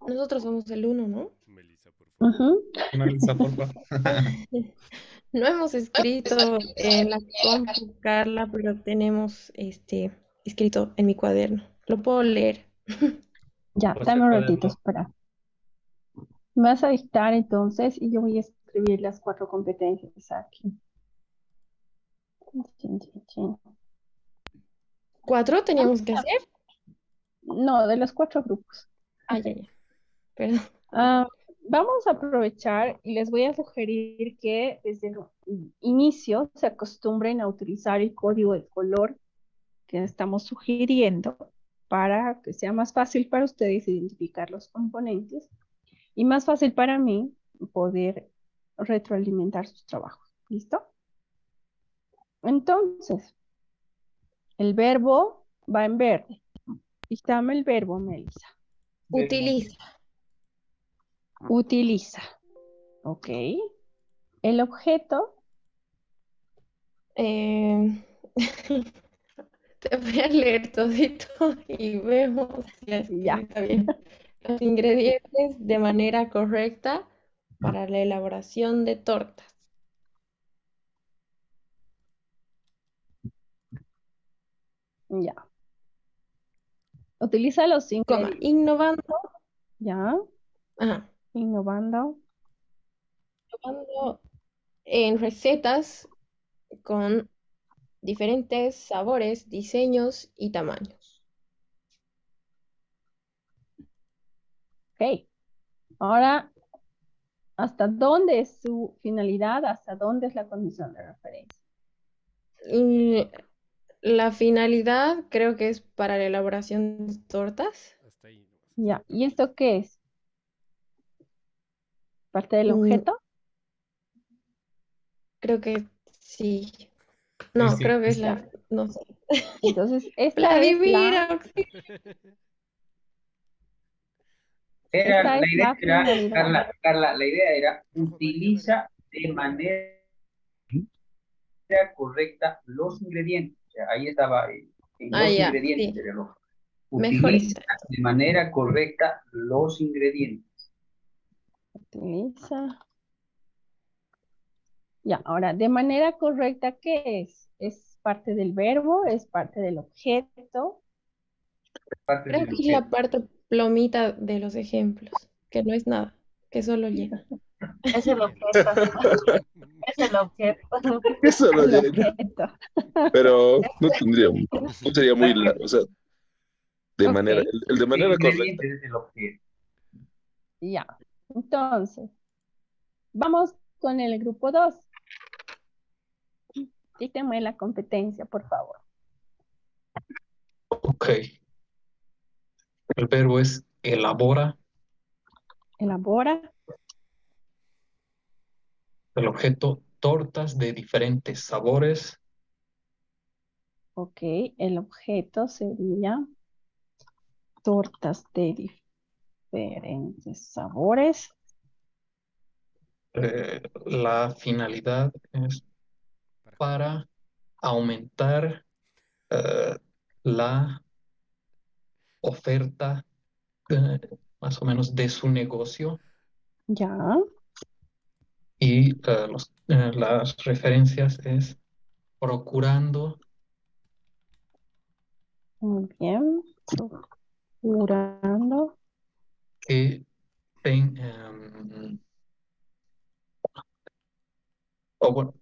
Nosotros somos el uno, ¿no? Melissa, por favor. Ujú. Finaliza, porfa. No hemos escrito en la compu, Carla, pero tenemos escrito en mi cuaderno. Lo puedo leer. Ya, Pues el dame un ratito, cuaderno. espera. Me vas a dictar entonces y yo voy a escribir las 4 competencias aquí. Chin, chin, chin. 4 teníamos que hacer. No, de los 4 grupos. Ah, ya, ya. Perdón. Ah, vamos a aprovechar y les voy a sugerir que desde el inicio se acostumbren a utilizar el código de color que estamos sugiriendo para que sea más fácil para ustedes identificar los componentes y más fácil para mí poder retroalimentar sus trabajos. ¿Listo? Entonces, el verbo va en verde. Dictame el verbo, Melissa. Utiliza. Utiliza. Ok. El objeto, Eh, Te voy a leer todito y vemos si la ya, escribí está bien. Los ingredientes de manera correcta para la elaboración de tortas. ya. Utiliza los Coma, ingredientes. innovando, Ya, ajá, innovando. innovando en recetas con diferentes sabores, diseños y tamaños. Ok. Ahora, ¿hasta dónde es su finalidad? ¿Hasta dónde es la condición de referencia? Y la finalidad creo que es para la elaboración de tortas. Hasta ahí nomás, hasta Ya. acá. ¿Y esto qué es? ¿Parte del Mm, objeto? Creo que sí. Pues No, sí, creo que es Ya. la, no sé. Entonces, esta es Vladimir, Era, esta la es idea la era, finalidad. Carla, la idea era Ojo, Maquiavelo. utiliza de manera correcta los ingredientes. O sea, ahí estaba, en ah, los ya, ingredientes sí, era lo. mejor Utiliza está. de manera correcta los ingredientes. Utiliza. Ya, ahora, de manera correcta, ¿qué es? ¿Es parte del verbo? ¿Es parte del objeto? Parte Creo del que es la objeto. parte plomita de los ejemplos, que no es nada, que solo llena. Es el objeto. Es el objeto. eso lo El llena. objeto. Pero no tendría, no sería muy, Exacto. o sea, de Ok, manera, el de El manera correcta. ingrediente es el objeto. ya. Entonces, vamos con el grupo 2. Dígame la competencia, por favor. Ok, el verbo es elabora, Elabora. el objeto tortas de diferentes sabores, Ok, el objeto sería tortas de diferentes sabores. la finalidad es Para comer. para aumentar eh, la oferta eh, más o menos de su negocio Ya, y las referencias es procurando muy bien. Procurando. que ten- o bueno,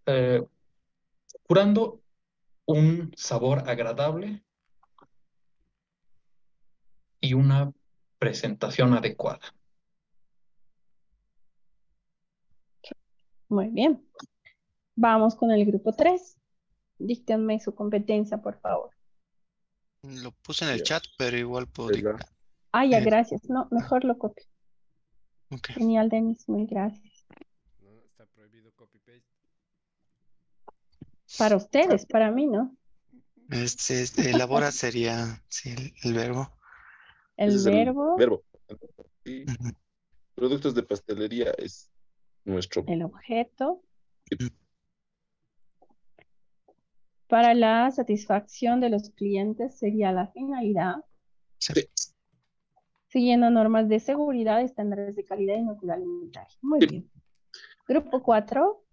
procurando un sabor agradable y una presentación adecuada. Muy bien. Vamos con el grupo 3. Díctenme su competencia, por favor. Lo puse en el Ya, chat, pero igual puedo ¿verdad? dictar. Ah, ya, Eh, gracias. No, mejor lo copio. ok. Genial, Denis, muy gracias. No, está prohibido copy-paste. Para ustedes, para mí, ¿no? Elabora sería, sí, el verbo. Ese El es el verbo, verbo. Y Ujú, productos de pastelería es nuestro. el objeto. Para la satisfacción de los clientes sería la finalidad. sí. Sí, siguiendo normas de seguridad, estándares de calidad y inocuidad alimentaria. Muy Sí. bien. Grupo 4.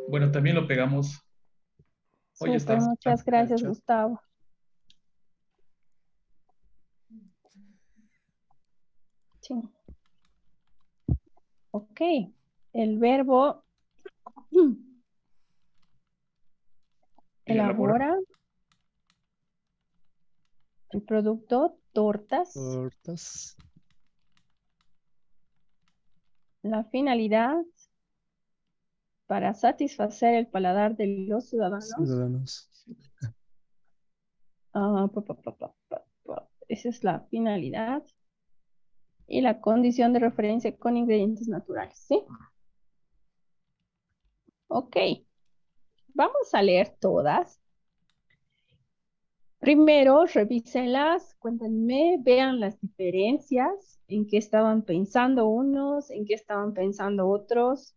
Bueno, también lo pegamos. Oye, Súper, está muchas gracias, hecho. Gustavo. Sí. Ok. El verbo elabora el producto tortas. Tortas. La finalidad para satisfacer el paladar de los ciudadanos. Ciudadanos. Esa es la finalidad. Y la condición de referencia con ingredientes naturales, ¿sí? Ok. Vamos a leer todas. Primero, revísenlas, cuéntenme, vean las diferencias, en qué estaban pensando unos, en qué estaban pensando otros,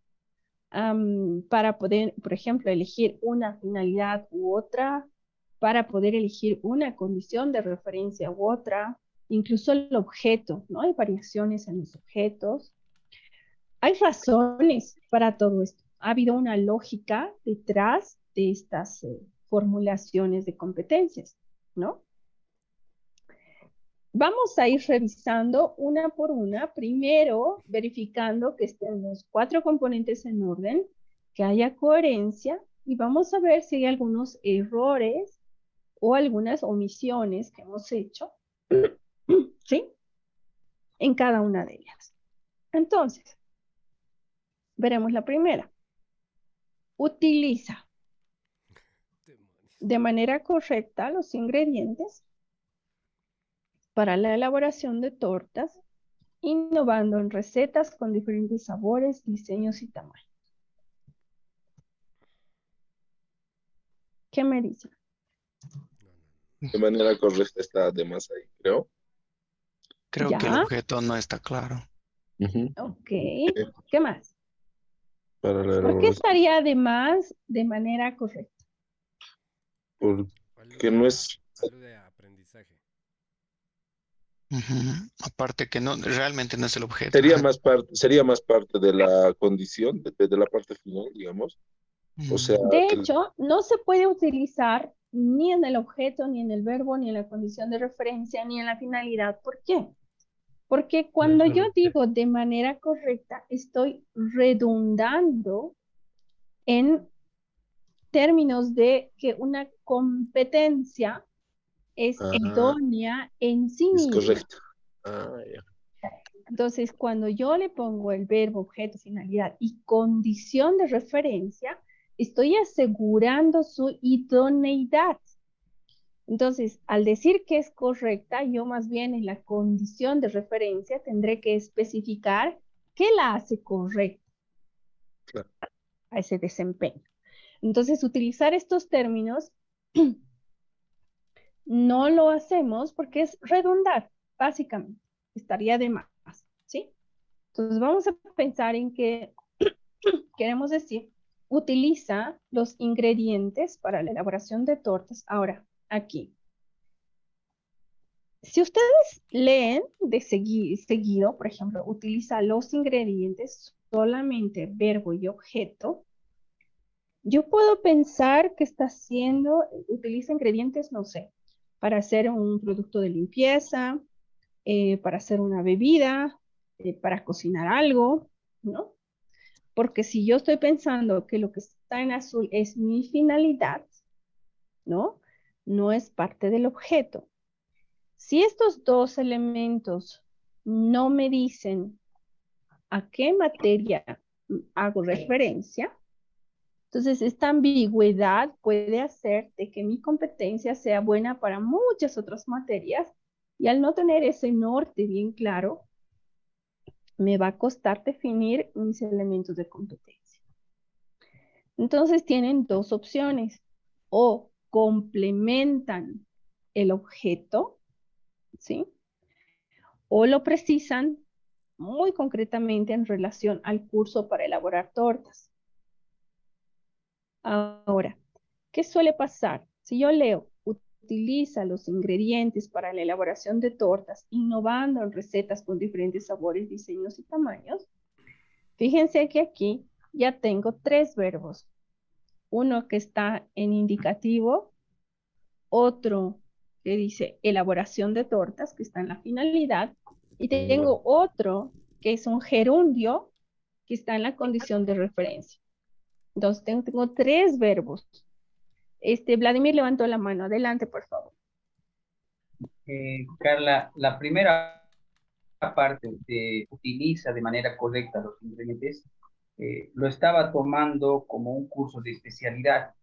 para poder, por ejemplo, elegir una finalidad u otra, para poder elegir una condición de referencia u otra, incluso el objeto, ¿no? Hay variaciones en los objetos. Hay razones para todo esto. Ha habido una lógica detrás de estas formulaciones de competencias, ¿no? Vamos a ir revisando una por una, primero verificando que estén los 4 componentes en orden, que haya coherencia, y vamos a ver si hay algunos errores o algunas omisiones que hemos hecho, ¿sí? En cada una de ellas. Entonces, veremos la primera. Utiliza de manera correcta los ingredientes para la elaboración de tortas, innovando en recetas con diferentes sabores, diseños y tamaños. ¿Qué me dicen? De manera correcta está de más ahí, creo. Creo que el ¿Ya? objeto no está claro. Ujú. Ok. ¿Qué más? Para la ¿Por qué elaboración. estaría además de manera correcta? Porque no es. Algo de aprendizaje. Ujú. Aparte que no, realmente no es el objeto. Sería más parte de la condición, de la parte final, digamos. O sea, De hecho, no se puede utilizar ni en el objeto, ni en el verbo, ni en la condición de referencia, ni en la finalidad. ¿Por qué? Porque cuando yo digo de manera correcta, estoy redundando en términos de que una competencia es idónea en sí es misma. correcto. Ya. Entonces, cuando yo le pongo el verbo, objeto, finalidad y condición de referencia, estoy asegurando su idoneidad. Entonces, al decir que es correcta, yo más bien en la condición de referencia tendré que especificar qué la hace correcta Claro. a ese desempeño. Entonces, utilizar estos términos no lo hacemos porque es redundar, básicamente. Estaría de más, ¿sí? Entonces, vamos a pensar en que queremos decir, utiliza los ingredientes para la elaboración de tortas. Ahora, aquí. Si ustedes leen de seguido, por ejemplo, utiliza los ingredientes, solamente verbo y objeto, yo puedo pensar que está haciendo, utiliza ingredientes, no sé, para hacer un producto de limpieza, para hacer una bebida, para cocinar algo, ¿no? Porque si yo estoy pensando que lo que está en azul es mi finalidad, ¿no? No es parte del objeto. Si estos dos elementos no me dicen a qué materia hago referencia, entonces esta ambigüedad puede hacer de que mi competencia sea buena para muchas otras materias y al no tener ese norte bien claro, me va a costar definir mis elementos de competencia. Entonces tienen dos opciones, o complementan el objeto, ¿sí? O lo precisan muy concretamente en relación al curso para elaborar tortas. Ahora, ¿qué suele pasar? Si yo leo, utiliza los ingredientes para la elaboración de tortas, innovando en recetas con diferentes sabores, diseños y tamaños. Fíjense que aquí ya tengo 3 verbos. Uno que está en indicativo, otro que dice elaboración de tortas, que está en la finalidad, y tengo otro que es un gerundio, que está en la condición de referencia. Entonces tengo 3 verbos. Vladimir levantó la mano. Adelante, por favor. Carla, la primera parte de utiliza de manera correcta los ingredientes, lo estaba tomando como un curso de especialidad.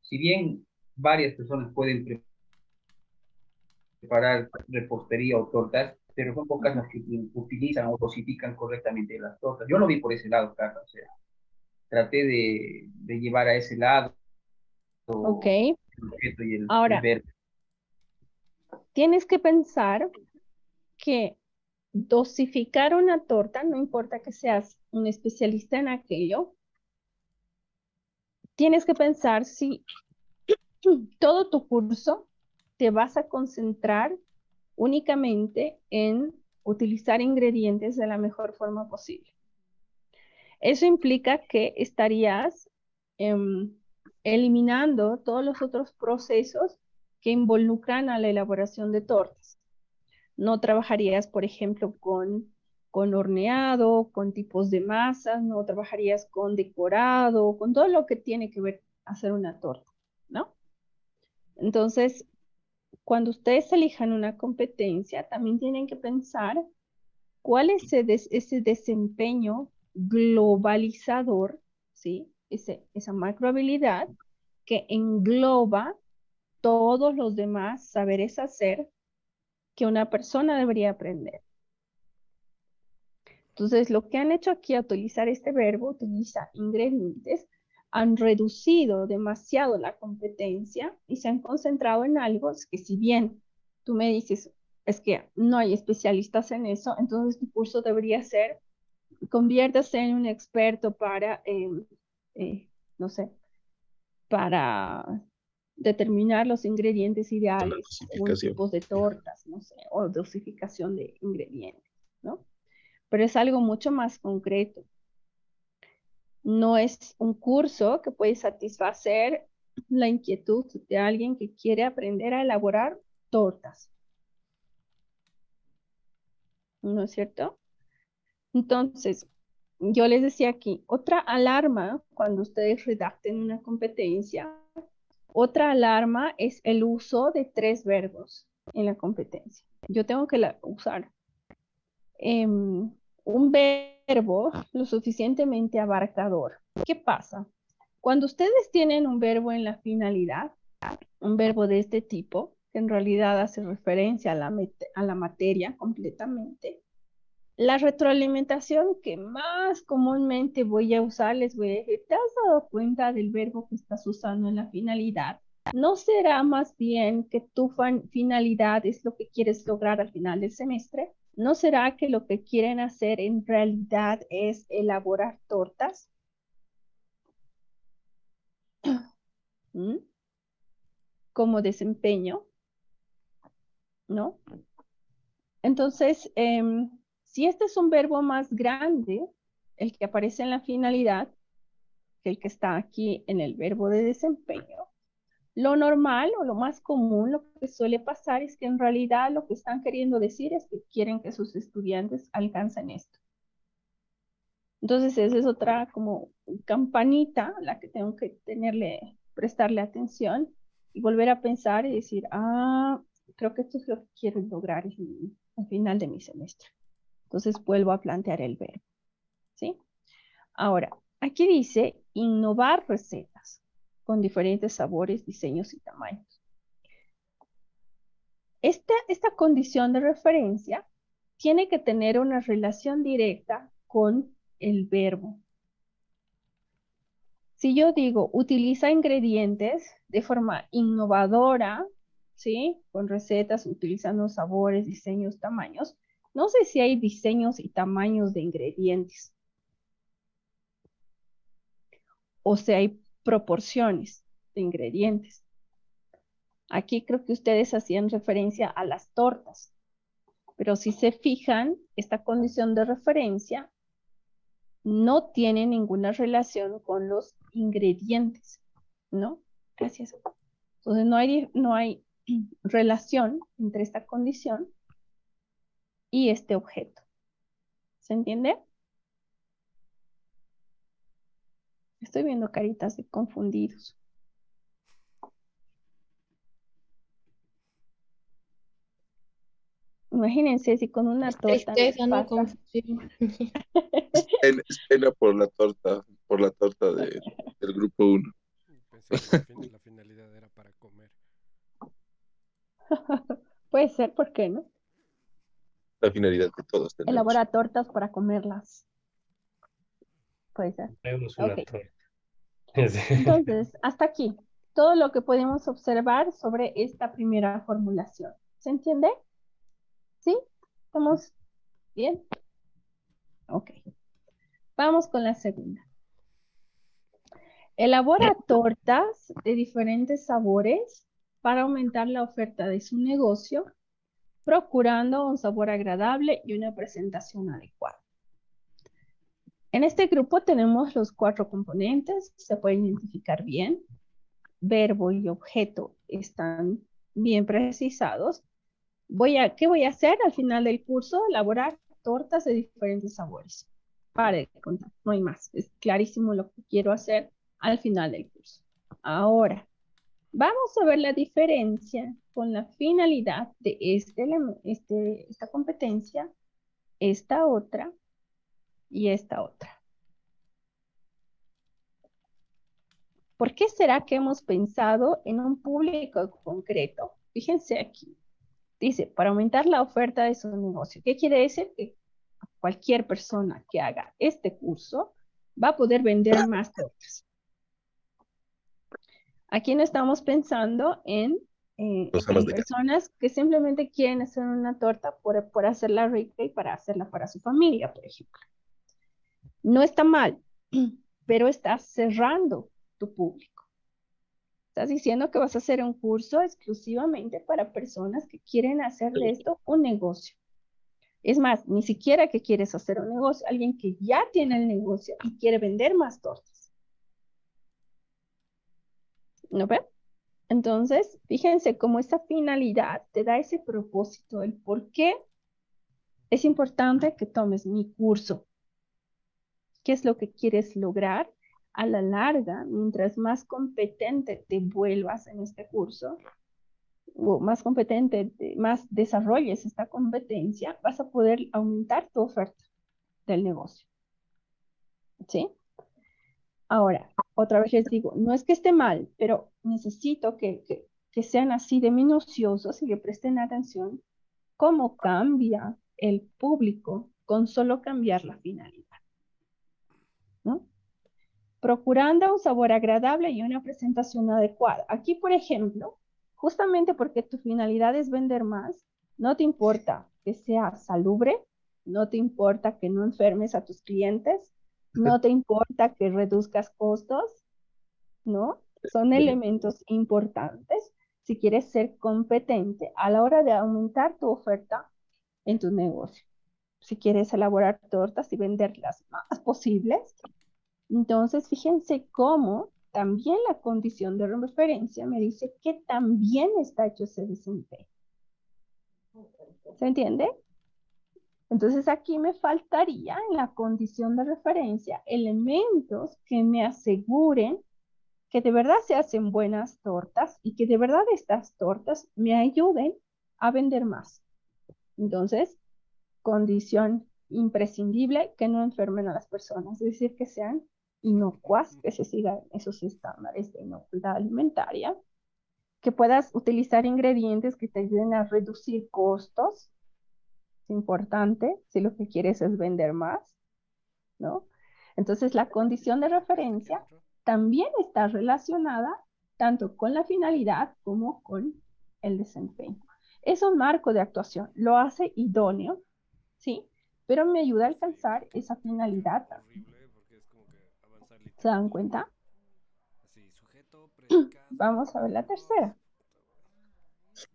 Si bien varias personas pueden preparar repostería o tortas, pero son pocas las que utilizan o dosifican correctamente las tortas. Yo lo vi por ese lado, Carla, o sea, traté de llevar a ese lado Ok. el objeto y el Ahora, verbo. tienes que pensar que dosificar una torta, no importa que seas un especialista en aquello, tienes que pensar si todo tu curso te vas a concentrar únicamente en utilizar ingredientes de la mejor forma posible. Eso implica que estarías eliminando todos los otros procesos que involucran a la elaboración de tortas. No trabajarías, por ejemplo, con horneado, con tipos de masas, no trabajarías con decorado, con todo lo que tiene que ver hacer una torta, ¿no? Entonces, cuando ustedes elijan una competencia, también tienen que pensar cuál es ese desempeño globalizador, ¿sí? Esa macrohabilidad que engloba todos los demás saberes hacer que una persona debería aprender. Entonces, lo que han hecho aquí a utilizar este verbo, utiliza ingredientes, han reducido demasiado la competencia y se han concentrado en algo que si bien tú me dices, es que no hay especialistas en eso, entonces tu curso debería ser, conviértase en un experto para, no sé, para determinar los ingredientes ideales o tipos de tortas, no sé, o dosificación de ingredientes, ¿no? Pero es algo mucho más concreto. No es un curso que puede satisfacer la inquietud de alguien que quiere aprender a elaborar tortas. ¿No es cierto? Entonces, yo les decía aquí, otra alarma cuando ustedes redacten una competencia, otra alarma es el uso de 3 verbos en la competencia. Yo tengo que usar un verbo lo suficientemente abarcador. ¿Qué pasa? Cuando ustedes tienen un verbo en la finalidad, un verbo de este tipo, que en realidad hace referencia a la materia completamente, la retroalimentación que más comúnmente voy a usar, les voy a decir, ¿te has dado cuenta del verbo que estás usando en la finalidad? ¿No será más bien que tu finalidad es lo que quieres lograr al final del semestre? ¿No será que lo que quieren hacer en realidad es elaborar tortas? ¿Mm? Como desempeño, ¿no? Entonces, si este es un verbo más grande, el que aparece en la finalidad, que el que está aquí en el verbo de desempeño, lo normal o lo más común, lo que suele pasar es que en realidad lo que están queriendo decir es que quieren que sus estudiantes alcancen esto. Entonces, esa es otra como campanita a la que tengo que prestarle atención y volver a pensar y decir, creo que esto es lo que quiero lograr al final de mi semestre. Entonces, vuelvo a plantear el verbo, ¿sí? Ahora, aquí dice innovar recetas con diferentes sabores, diseños y tamaños. Esta condición de referencia tiene que tener una relación directa con el verbo. Si yo digo utiliza ingredientes de forma innovadora, ¿sí? Con recetas utilizando sabores, diseños, tamaños, no sé si hay diseños y tamaños de ingredientes. O si hay proporciones de ingredientes. Aquí creo que ustedes hacían referencia a las tortas, pero si se fijan, esta condición de referencia no tiene ninguna relación con los ingredientes, ¿no? Gracias. Entonces no hay relación entre esta condición y este objeto. ¿Se entiende? Estoy viendo caritas de confundidos. Imagínense si con una torta nos Tristeza, no pasa. confusión. Es pena por la torta del grupo 1. Pensé que la finalidad era para comer. Puede ser, ¿por qué no? La finalidad que todos tenemos. Elabora tortas para comerlas. Puede ser. Traemos una Ok. torta. Entonces, hasta aquí, todo lo que podemos observar sobre esta primera formulación. ¿Se entiende? ¿Sí? ¿Estamos bien? Ok. Vamos con la segunda. Elabora tortas de diferentes sabores para aumentar la oferta de su negocio, procurando un sabor agradable y una presentación adecuada. En este grupo tenemos los 4 componentes, se pueden identificar bien. Verbo y objeto están bien precisados. ¿Qué voy a hacer al final del curso? Elaborar tortas de diferentes sabores. Pare de contar, no hay más. Es clarísimo lo que quiero hacer al final del curso. Ahora, vamos a ver la diferencia con la finalidad de esta competencia, esta otra y esta otra. ¿Por qué será que hemos pensado en un público concreto? Fíjense aquí. Dice, para aumentar la oferta de su negocio. ¿Qué quiere decir? Que cualquier persona que haga este curso va a poder vender más tortas. Aquí no estamos pensando en personas que simplemente quieren hacer una torta por hacerla rica y para hacerla para su familia, por ejemplo. No está mal, pero estás cerrando tu público. Estás diciendo que vas a hacer un curso exclusivamente para personas que quieren hacer de esto un negocio. Es más, ni siquiera que quieres hacer un negocio, alguien que ya tiene el negocio y quiere vender más tortas. ¿No ven? Entonces, fíjense cómo esa finalidad te da ese propósito, el por qué es importante que tomes mi curso. ¿Qué es lo que quieres lograr? A la larga, mientras más competente te vuelvas en este curso, o más competente, más desarrolles esta competencia, vas a poder aumentar tu oferta del negocio. ¿Sí? Ahora, otra vez les digo, no es que esté mal, pero necesito que sean así de minuciosos y que presten atención cómo cambia el público con solo cambiar la finalidad, ¿no? Procurando un sabor agradable y una presentación adecuada. Aquí, por ejemplo, justamente porque tu finalidad es vender más, no te importa que sea salubre, no te importa que no enfermes a tus clientes, no te importa que reduzcas costos, ¿no? Son elementos importantes si quieres ser competente a la hora de aumentar tu oferta en tu negocio. Si quieres elaborar tortas y venderlas más posibles, entonces fíjense cómo también la condición de referencia me dice que también está hecho ese desempeño. ¿Se entiende? Entonces aquí me faltaría en la condición de referencia elementos que me aseguren que de verdad se hacen buenas tortas y que de verdad estas tortas me ayuden a vender más. Entonces, condición imprescindible, que no enfermen a las personas, es decir, que sean inocuas, que se sigan esos estándares de inocuidad alimentaria, que puedas utilizar ingredientes que te ayuden a reducir costos, es importante, si lo que quieres es vender más, ¿no? Entonces, la condición de referencia también está relacionada tanto con la finalidad como con el desempeño. Es un marco de actuación, lo hace idóneo, ¿sí? Pero me ayuda a alcanzar esa finalidad también. ¿Se dan cuenta? Vamos a ver la tercera.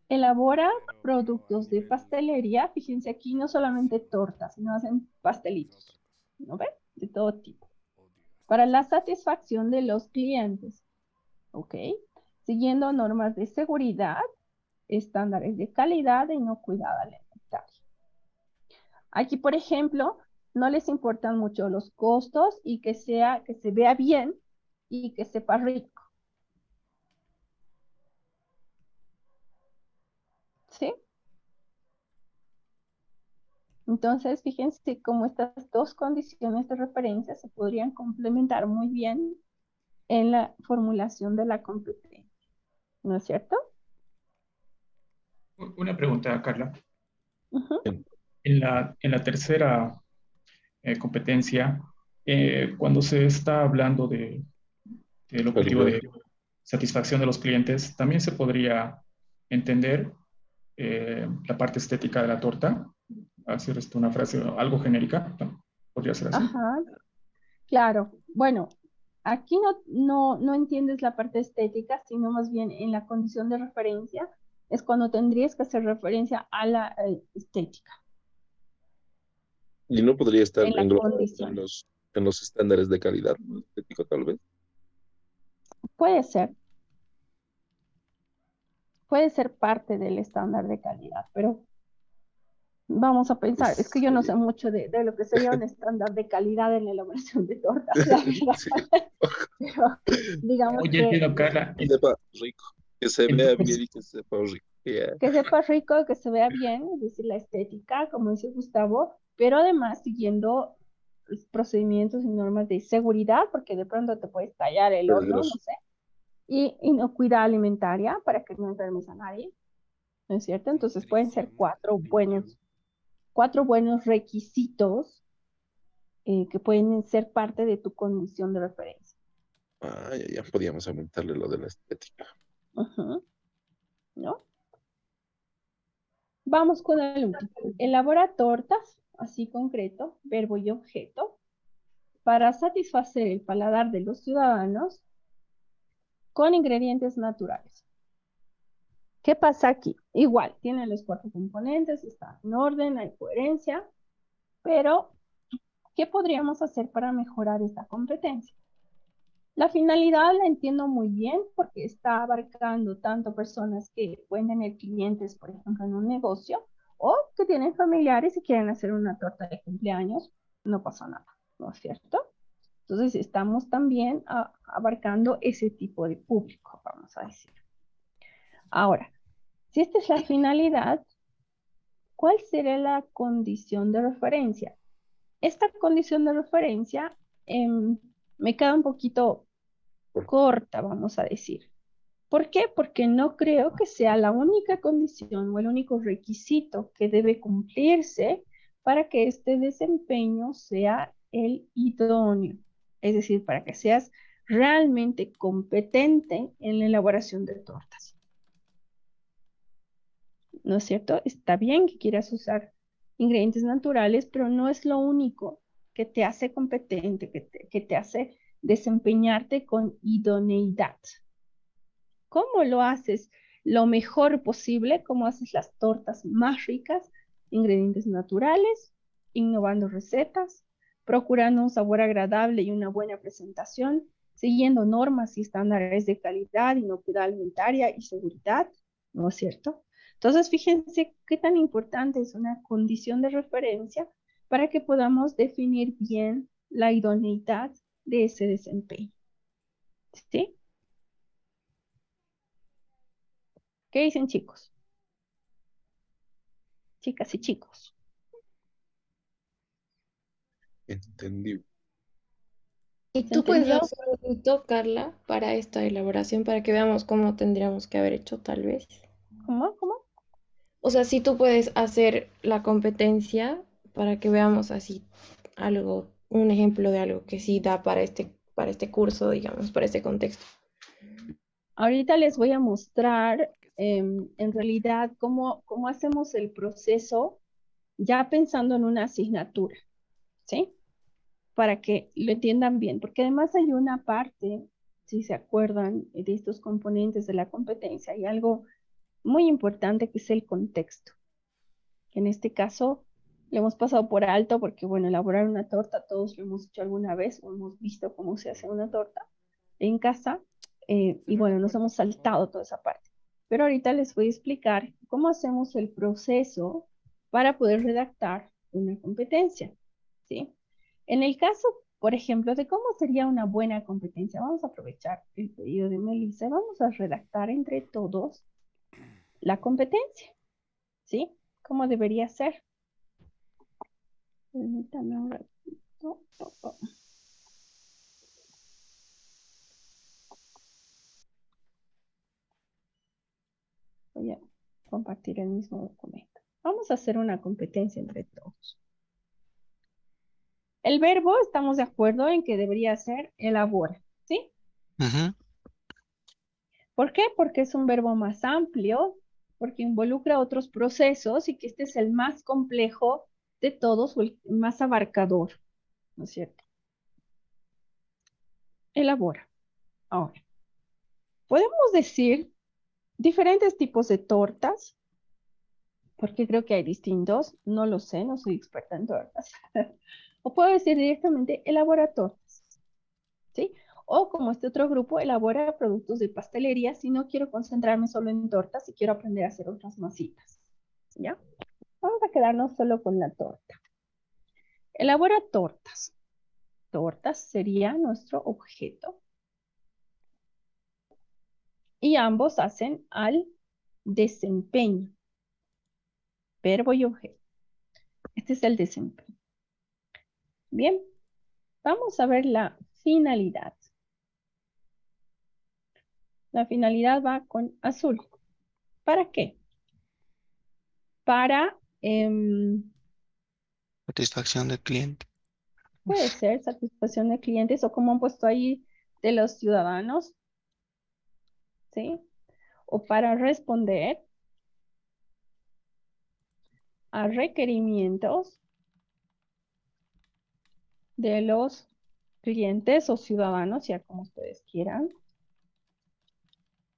Elabora pero a productos de nivel pastelería. Fíjense aquí, no solamente tortas, sino hacen es otra pastelitos, cosa. ¿no ven? De todo tipo. Odio Para estas la cosas. satisfacción de los clientes, ¿ok? Siguiendo normas de seguridad, estándares de calidad e inocuidad alimentaria. Aquí, por ejemplo, no les importan mucho los costos y que se vea bien y que sepa rico, ¿sí? Entonces, fíjense cómo estas dos condiciones de referencia se podrían complementar muy bien en la formulación de la competencia, ¿no es cierto? Una pregunta, Carla. Ujú. En la tercera competencia, cuando se está hablando del objetivo Calidad. de satisfacción de los clientes, también se podría entender la parte estética de la torta, hacer esto una frase algo genérica, ¿no? Podría ser así. Ajá, claro. Bueno, aquí no entiendes la parte estética, sino más bien en la condición de referencia es cuando tendrías que hacer referencia a la estética, Y no podría estar en la englobado condición. en los estándares de calidad, ¿no? Estético, tal vez. Puede ser parte del estándar de calidad, pero vamos a pensar, es que Pues yo no sé sería. mucho de lo que sería un estándar de calidad en la elaboración de tortas, la verdad, Sí. pero digamos Oye, entiendo, Carla. Que sepa rico, que se vea bien Entonces, y que sepa rico. Yeah. que sepa rico, que se vea bien, es decir, la estética, como dice Gustavo, pero además siguiendo los procedimientos y normas de seguridad, porque de pronto te puedes tallar el horno, no Peligroso. sé, y inocuidad alimentaria para que no enfermes a nadie, ¿no es cierto? Entonces pueden ser Nutrición limpia. cuatro buenos requisitos que pueden ser parte de tu condición de referencia. Ah, ya podíamos aumentarle lo de la estética. Ujú, ¿no? Vamos con el último. Elabora tortas, así concreto, verbo y objeto, para satisfacer el paladar de los ciudadanos con ingredientes naturales. ¿Qué pasa aquí? Igual, tienen los cuatro componentes, está en orden, hay coherencia, pero ¿qué podríamos hacer para mejorar esta competencia? La finalidad la entiendo muy bien porque está abarcando tanto personas que pueden tener clientes, por ejemplo, en un negocio, o que tienen familiares y quieren hacer una torta de cumpleaños, no pasa nada, ¿no es cierto? Entonces estamos también abarcando ese tipo de público, vamos a decir. Ahora, si esta es la finalidad, ¿cuál sería la condición de referencia? Esta condición de referencia me queda un poquito corta, vamos a decir. ¿Por qué? Porque no creo que sea la única condición o el único requisito que debe cumplirse para que este desempeño sea el idóneo. Es decir, para que seas realmente competente en la elaboración de tortas. ¿No es cierto? Está bien que quieras usar ingredientes naturales, pero no es lo único que te hace competente, que te hace desempeñarte con idoneidad. ¿Cómo lo haces lo mejor posible? ¿Cómo haces las tortas más ricas? Ingredientes naturales, innovando recetas, procurando un sabor agradable y una buena presentación, siguiendo normas y estándares de calidad, inocuidad alimentaria y seguridad, ¿no es cierto? Entonces, fíjense qué tan importante es una condición de referencia para que podamos definir bien la idoneidad de ese desempeño. ¿Sí? ¿Qué dicen, chicos? Chicas y chicos. Entendido. ¿Y ¿Se tú puedes entendió? hacer un rito, Carla, para esta elaboración, para que veamos cómo tendríamos que haber hecho tal vez? ¿Cómo? ¿Cómo? O sea, si tú puedes hacer la competencia para que veamos así algo, un ejemplo de algo que sí da para este curso, digamos, para este contexto. Ahorita les voy a mostrar en realidad cómo hacemos el proceso ya pensando en una asignatura, ¿sí? Para que lo entiendan bien, porque además hay una parte, si se acuerdan de estos componentes de la competencia, hay algo muy importante que es el contexto. En este caso, le hemos pasado por alto porque, bueno, elaborar una torta, todos lo hemos hecho alguna vez o hemos visto cómo se hace una torta en casa y, bueno, nos hemos saltado toda esa parte. Pero ahorita les voy a explicar cómo hacemos el proceso para poder redactar una competencia, ¿sí? En el caso, por ejemplo, de cómo sería una buena competencia, vamos a aprovechar el pedido de Melissa, vamos a redactar entre todos la competencia, ¿sí? ¿Cómo debería ser? Permítame un ratito. Voy a compartir el mismo documento. Vamos a hacer una competencia entre todos. El verbo, estamos de acuerdo en que debería ser elabora, ¿sí? Ujú. ¿Por qué? Porque es un verbo más amplio, porque involucra otros procesos y que este es el más complejo de todos o el más abarcador, ¿no es cierto? Elabora. Ahora, podemos decir diferentes tipos de tortas, porque creo que hay distintos, no lo sé, no soy experta en tortas. O puedo decir directamente elabora tortas, ¿sí? O como este otro grupo, elabora productos de pastelería si no quiero concentrarme solo en tortas y quiero aprender a hacer otras masitas, ¿ya? Vamos a quedarnos solo con la torta. Elabora tortas. Tortas sería nuestro objeto. Y ambos hacen al desempeño. Verbo y objeto. Este es el desempeño. Bien, vamos a ver la finalidad. La finalidad va con azul. ¿Para qué? Para, Satisfacción del cliente. puede ser satisfacción de clientes o como han puesto ahí de los ciudadanos, ¿sí? O para responder a requerimientos de los clientes o ciudadanos, ya como ustedes quieran,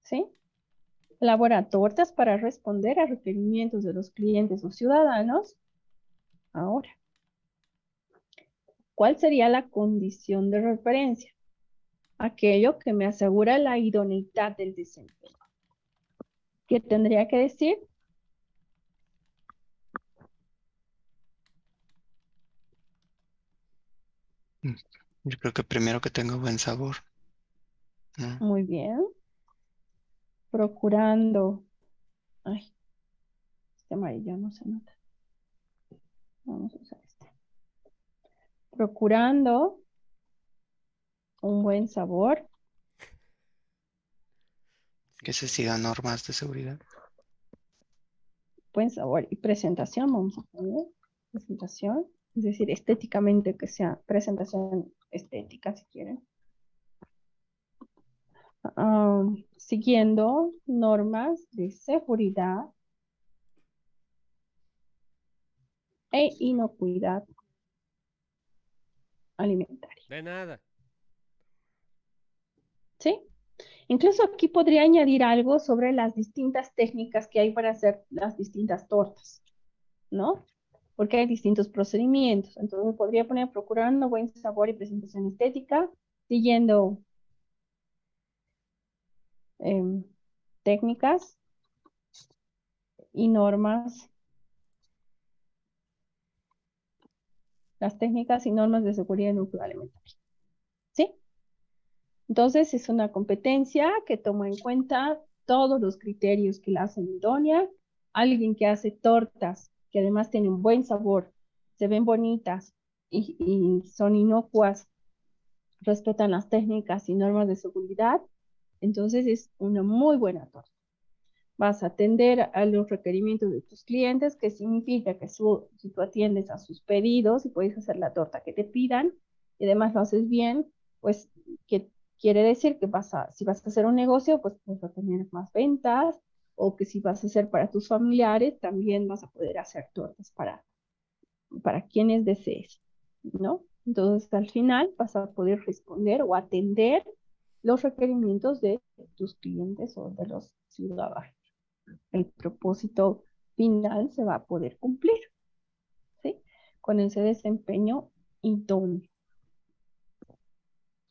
¿sí? Elabora tortas para responder a requerimientos de los clientes o ciudadanos. Ahora, ¿cuál sería la condición de referencia? Aquello que me asegura la idoneidad del desempeño. ¿Qué tendría que decir? Mm. Yo creo que primero que tenga buen sabor, ¿no? Muy bien. Procurando. Ay, este amarillo no se nota. Vamos a usar este. Procurando un buen sabor. Que se sigan normas de seguridad. Buen sabor y presentación, vamos a poner. Presentación. Es decir, estéticamente que sea presentación estética, si quieren. Siguiendo normas de seguridad e inocuidad alimentaria. De nada. ¿Sí? Incluso aquí podría añadir algo sobre las distintas técnicas que hay para hacer las distintas tortas, ¿no? Porque hay distintos procedimientos. Entonces podría poner procurando buen sabor y presentación estética, siguiendo técnicas y normas, las técnicas y normas de seguridad y inocuidad alimentaria. ¿Sí? Entonces es una competencia que toma en cuenta todos los criterios que la hacen idónea. Alguien que hace tortas que además tienen buen sabor, se ven bonitas y son inocuas, respetan las técnicas y normas de seguridad, entonces es una muy buena torta. Vas a atender a los requerimientos de tus clientes, que significa que si tú atiendes a sus pedidos y puedes hacer la torta que te pidan y además lo haces bien, pues que quiere decir que si vas a hacer un negocio, pues vas a tener más ventas, o que si vas a hacer para tus familiares, también vas a poder hacer tortas para quienes desees, ¿no? Entonces, al final vas a poder responder o atender los requerimientos de tus clientes o de los ciudadanos. el propósito final se va a poder cumplir, ¿sí? Con ese desempeño idóneo.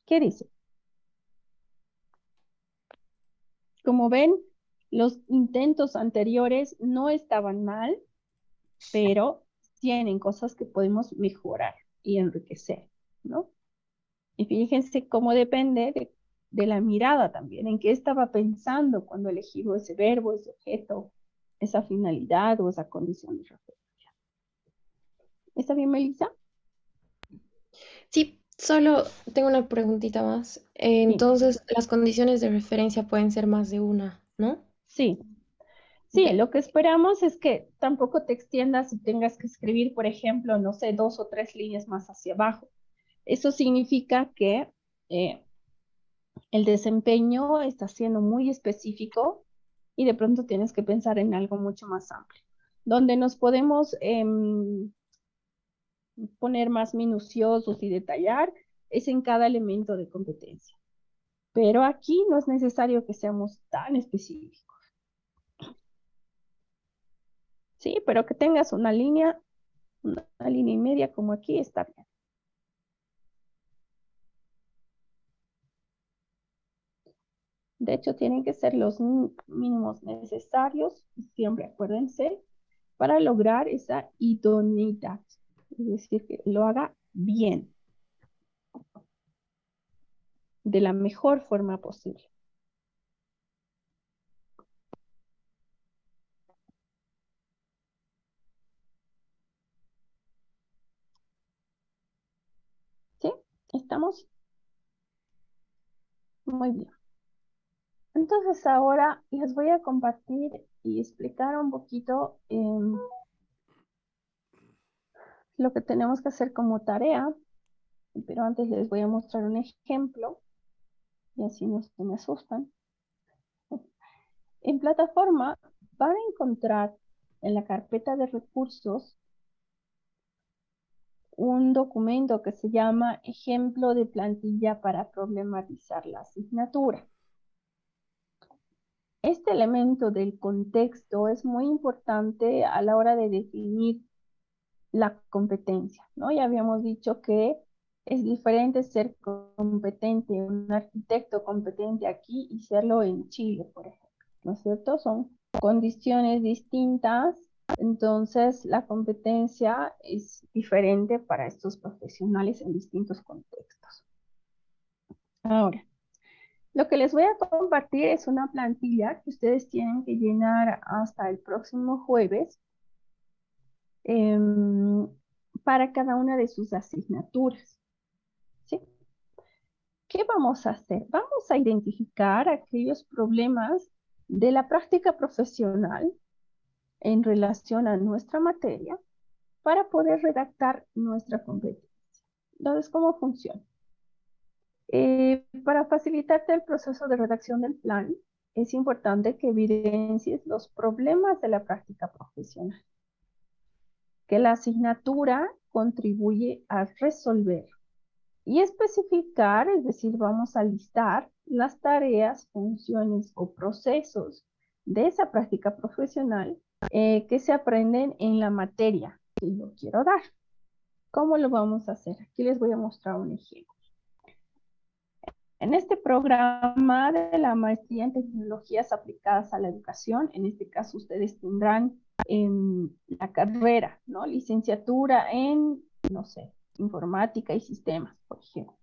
¿Qué dice? Como ven, los intentos anteriores no estaban mal, pero tienen cosas que podemos mejorar y enriquecer, ¿no? Y fíjense cómo depende de la mirada también, en qué estaba pensando cuando elegí ese verbo, ese objeto, esa finalidad o esa condición de referencia. ¿Está bien, Melissa? Sí, solo tengo una preguntita más. Sí. Entonces, las condiciones de referencia pueden ser más de una, ¿no? Sí. Sí, Ok. lo que esperamos es que tampoco te extiendas y tengas que escribir, por ejemplo, no sé, 2 o 3 líneas más hacia abajo. Eso significa que el desempeño está siendo muy específico y de pronto tienes que pensar en algo mucho más amplio. Donde nos podemos poner más minuciosos y detallar es en cada elemento de competencia. Pero aquí no es necesario que seamos tan específicos. Sí, pero que tengas una línea y media como aquí está bien. De hecho, tienen que ser los mínimos necesarios, siempre acuérdense, para lograr esa idoneidad. Es decir, que lo haga bien, de la mejor forma posible. ¿Sí? ¿Estamos? Muy bien. Entonces ahora les voy a compartir y explicar un poquito lo que tenemos que hacer como tarea, pero antes les voy a mostrar un ejemplo y así no se me asustan. En plataforma van a encontrar en la carpeta de recursos un documento que se llama Ejemplo de plantilla para problematizar la asignatura. Este elemento del contexto es muy importante a la hora de definir la competencia, ¿no? Ya habíamos dicho que es diferente ser competente, un arquitecto competente aquí y serlo en Chile, por ejemplo, ¿no es cierto? Son condiciones distintas, entonces la competencia es diferente para estos profesionales en distintos contextos. Ahora, lo que les voy a compartir es una plantilla que ustedes tienen que llenar hasta el próximo jueves para cada una de sus asignaturas. ¿Sí? ¿Qué vamos a hacer? Vamos a identificar aquellos problemas de la práctica profesional en relación a nuestra materia para poder redactar nuestra competencia. Entonces, ¿cómo funciona? Para facilitarte el proceso de redacción del plan, es importante que evidencies los problemas de la práctica profesional que la asignatura contribuye a resolver y especificar, es decir, vamos a listar las tareas, funciones o procesos de esa práctica profesional que se aprenden en la materia que yo quiero dar. ¿Cómo lo vamos a hacer? Aquí les voy a mostrar un ejemplo. En este programa de la maestría en tecnologías aplicadas a la educación, en este caso ustedes tendrán la carrera, ¿no? Licenciatura en, no sé, informática y sistemas, por ejemplo.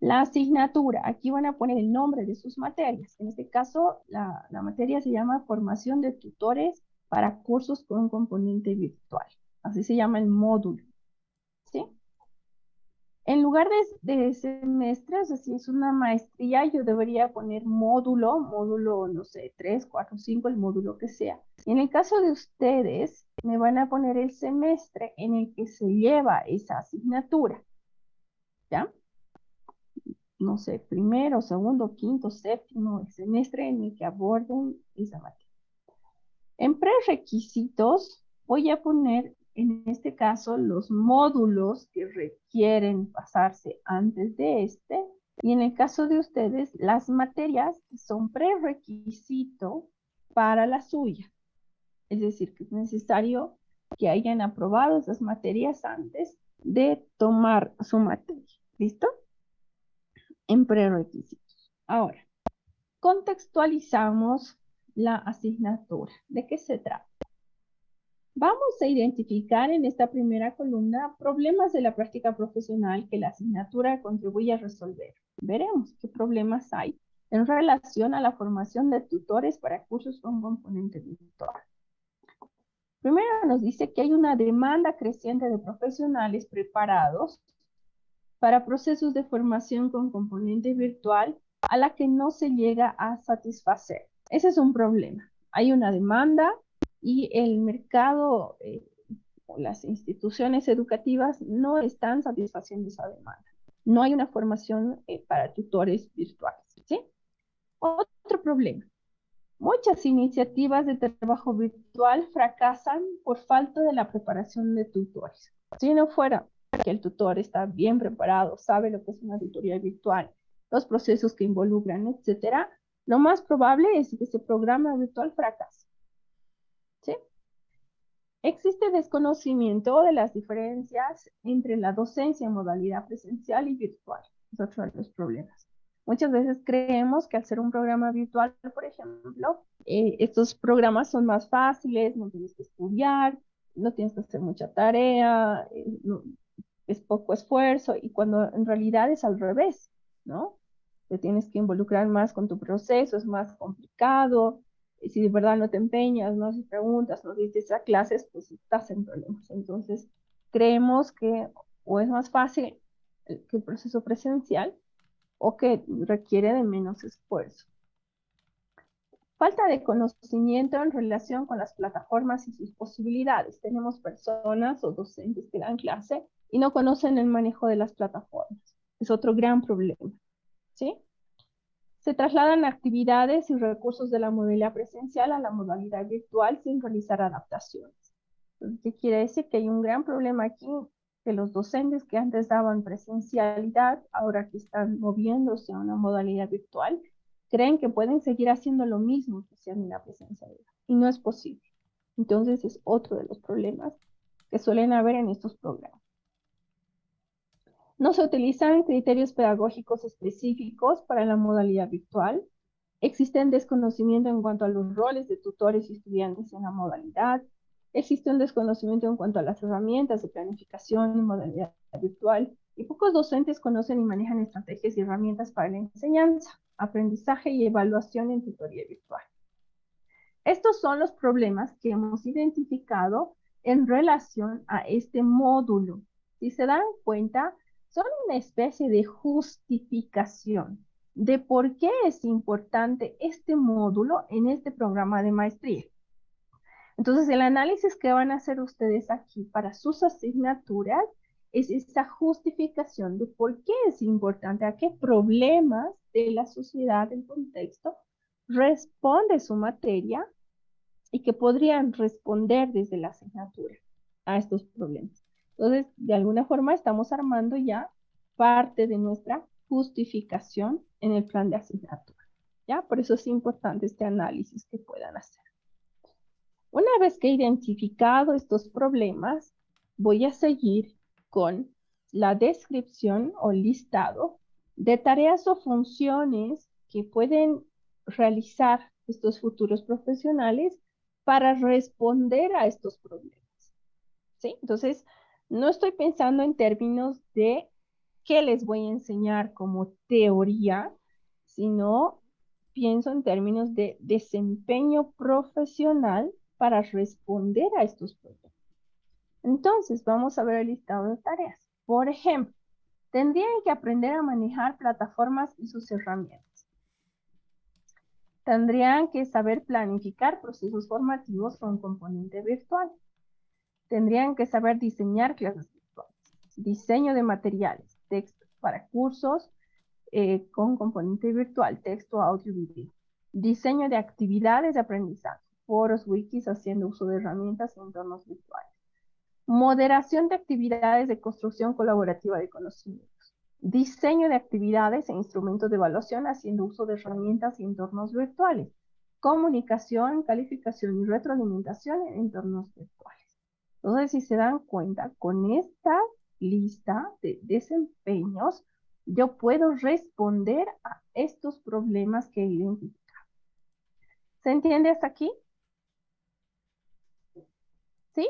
La asignatura, aquí van a poner el nombre de sus materias. En este caso, la materia se llama Formación de Tutores para Cursos con un Componente Virtual. Así se llama el módulo, ¿sí? En lugar de semestre, o sea, si es una maestría, yo debería poner módulo, no sé, 3, 4, 5, el módulo que sea. Y en el caso de ustedes, me van a poner el semestre en el que se lleva esa asignatura, ¿ya? No sé, primero, segundo, quinto, séptimo, el semestre en el que aborden esa materia. En prerequisitos, voy a poner en este caso los módulos que requieren pasarse antes de este, y en el caso de ustedes, las materias que son prerequisito para la suya. Es decir, que es necesario que hayan aprobado esas materias antes de tomar su materia. ¿Listo? En prerequisitos. Ahora, contextualizamos la asignatura. ¿De qué se trata? Vamos a identificar en esta primera columna problemas de la práctica profesional que la asignatura contribuye a resolver. Veremos qué problemas hay en relación a la formación de tutores para cursos con componente virtual. Primero nos dice que hay una demanda creciente de profesionales preparados para procesos de formación con componente virtual a la que no se llega a satisfacer. Ese es un problema. Hay una demanda y el mercado o las instituciones educativas no están satisfaciendo esa demanda. No hay una formación para tutores virtuales, ¿sí? Otro problema. Muchas iniciativas de trabajo virtual fracasan por falta de la preparación de tutores. Si no fuera que el tutor está bien preparado, sabe lo que es una tutoría virtual, los procesos que involucran, etcétera, lo más probable es que ese programa virtual fracase. ¿Sí? Existe desconocimiento de las diferencias entre la docencia en modalidad presencial y virtual. Es otro de los problemas. Muchas veces creemos que al ser un programa virtual, por ejemplo, estos programas son más fáciles, no tienes que estudiar, no tienes que hacer mucha tarea, es poco esfuerzo, y cuando en realidad es al revés, ¿no? Te tienes que involucrar más con tu proceso, es más complicado. Y si de verdad no te empeñas, no haces preguntas, no dices a clases, pues estás en problemas. Entonces, creemos que o es más fácil que el proceso presencial o que requiere de menos esfuerzo. Falta de conocimiento en relación con las plataformas y sus posibilidades. Tenemos personas o docentes que dan clase y no conocen el manejo de las plataformas. Es otro gran problema, ¿sí? Se trasladan actividades y recursos de la modalidad presencial a la modalidad virtual sin realizar adaptaciones. ¿Qué quiere decir? Que hay un gran problema aquí, que los docentes que antes daban presencialidad, ahora que están moviéndose a una modalidad virtual, creen que pueden seguir haciendo lo mismo que hacían en la presencialidad. Y no es posible. Entonces es otro de los problemas que suelen haber en estos programas. No se utilizan criterios pedagógicos específicos para la modalidad virtual. Existe un desconocimiento en cuanto a los roles de tutores y estudiantes en la modalidad. Existe un desconocimiento en cuanto a las herramientas de planificación en modalidad virtual. Y pocos docentes conocen y manejan estrategias y herramientas para la enseñanza, aprendizaje y evaluación en tutoría virtual. Estos son los problemas que hemos identificado en relación a este módulo. Si se dan cuenta, son una especie de justificación de por qué es importante este módulo en este programa de maestría. Entonces, el análisis que van a hacer ustedes aquí para sus asignaturas es esa justificación de por qué es importante, a qué problemas de la sociedad, del contexto, responde su materia y que podrían responder desde la asignatura a estos problemas. Entonces, de alguna forma estamos armando ya parte de nuestra justificación en el plan de asignatura. ¿Ya? Por eso es importante este análisis que puedan hacer. Una vez que he identificado estos problemas, voy a seguir con la descripción o listado de tareas o funciones que pueden realizar estos futuros profesionales para responder a estos problemas. ¿Sí? Entonces, no estoy pensando en términos de qué les voy a enseñar como teoría, sino pienso en términos de desempeño profesional para responder a estos problemas. Entonces, vamos a ver el listado de tareas. Por ejemplo, tendrían que aprender a manejar plataformas y sus herramientas. Tendrían que saber planificar procesos formativos con componente virtual. Tendrían que saber diseñar clases virtuales, diseño de materiales, texto para cursos con componente virtual, texto, audio, video. Diseño de actividades de aprendizaje, foros, wikis, haciendo uso de herramientas y entornos virtuales. Moderación de actividades de construcción colaborativa de conocimientos. Diseño de actividades e instrumentos de evaluación haciendo uso de herramientas y entornos virtuales. comunicación, calificación y retroalimentación en entornos virtuales. Entonces, si se dan cuenta, con esta lista de desempeños, yo puedo responder a estos problemas que he identificado. ¿Se entiende hasta aquí? ¿Sí?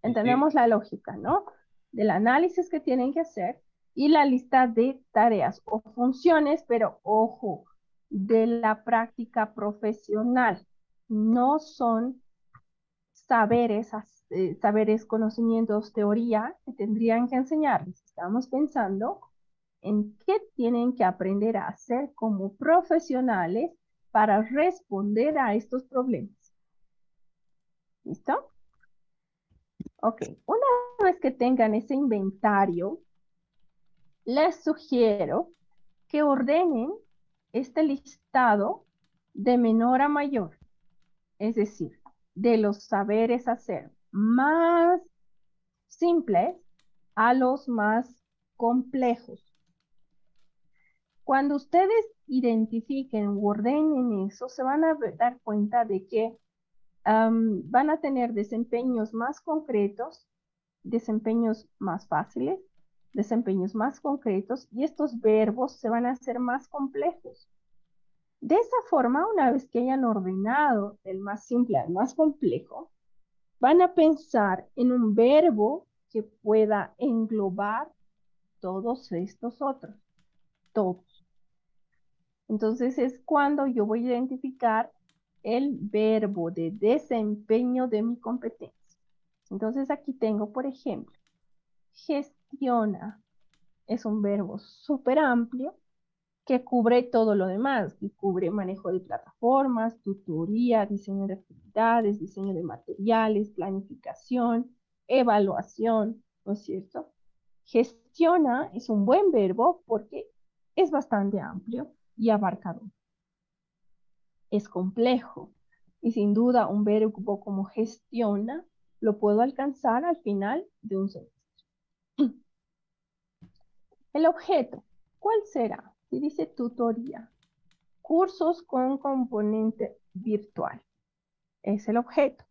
Entendemos la lógica, ¿no? Del análisis que tienen que hacer y la lista de tareas o funciones, pero ojo, de la práctica profesional. No son saberes, conocimientos, teoría que tendrían que enseñarles. Estamos pensando en qué tienen que aprender a hacer como profesionales para responder a estos problemas. ¿Listo? Ok, una vez que tengan ese inventario, les sugiero que ordenen este listado de menor a mayor, es decir, de los saberes hacer más simples a los más complejos. Cuando ustedes identifiquen o ordenen eso, se van a dar cuenta de que van a tener desempeños más concretos, desempeños más fáciles, desempeños más concretos, y estos verbos se van a hacer más complejos. De esa forma, una vez que hayan ordenado del más simple al más complejo, van a pensar en un verbo que pueda englobar todos estos otros, todos. Entonces es cuando yo voy a identificar el verbo de desempeño de mi competencia. Entonces aquí tengo, por ejemplo, gestiona. Es un verbo súper amplio que cubre todo lo demás, que cubre manejo de plataformas, tutoría, diseño de actividades, diseño de materiales, planificación, evaluación, ¿no es cierto? Gestiona es un buen verbo porque es bastante amplio y abarcador. Es complejo y sin duda un verbo como gestiona lo puedo alcanzar al final de un semestre. El objeto, ¿cuál será? Si dice tutoría, cursos con componente virtual, es el objeto.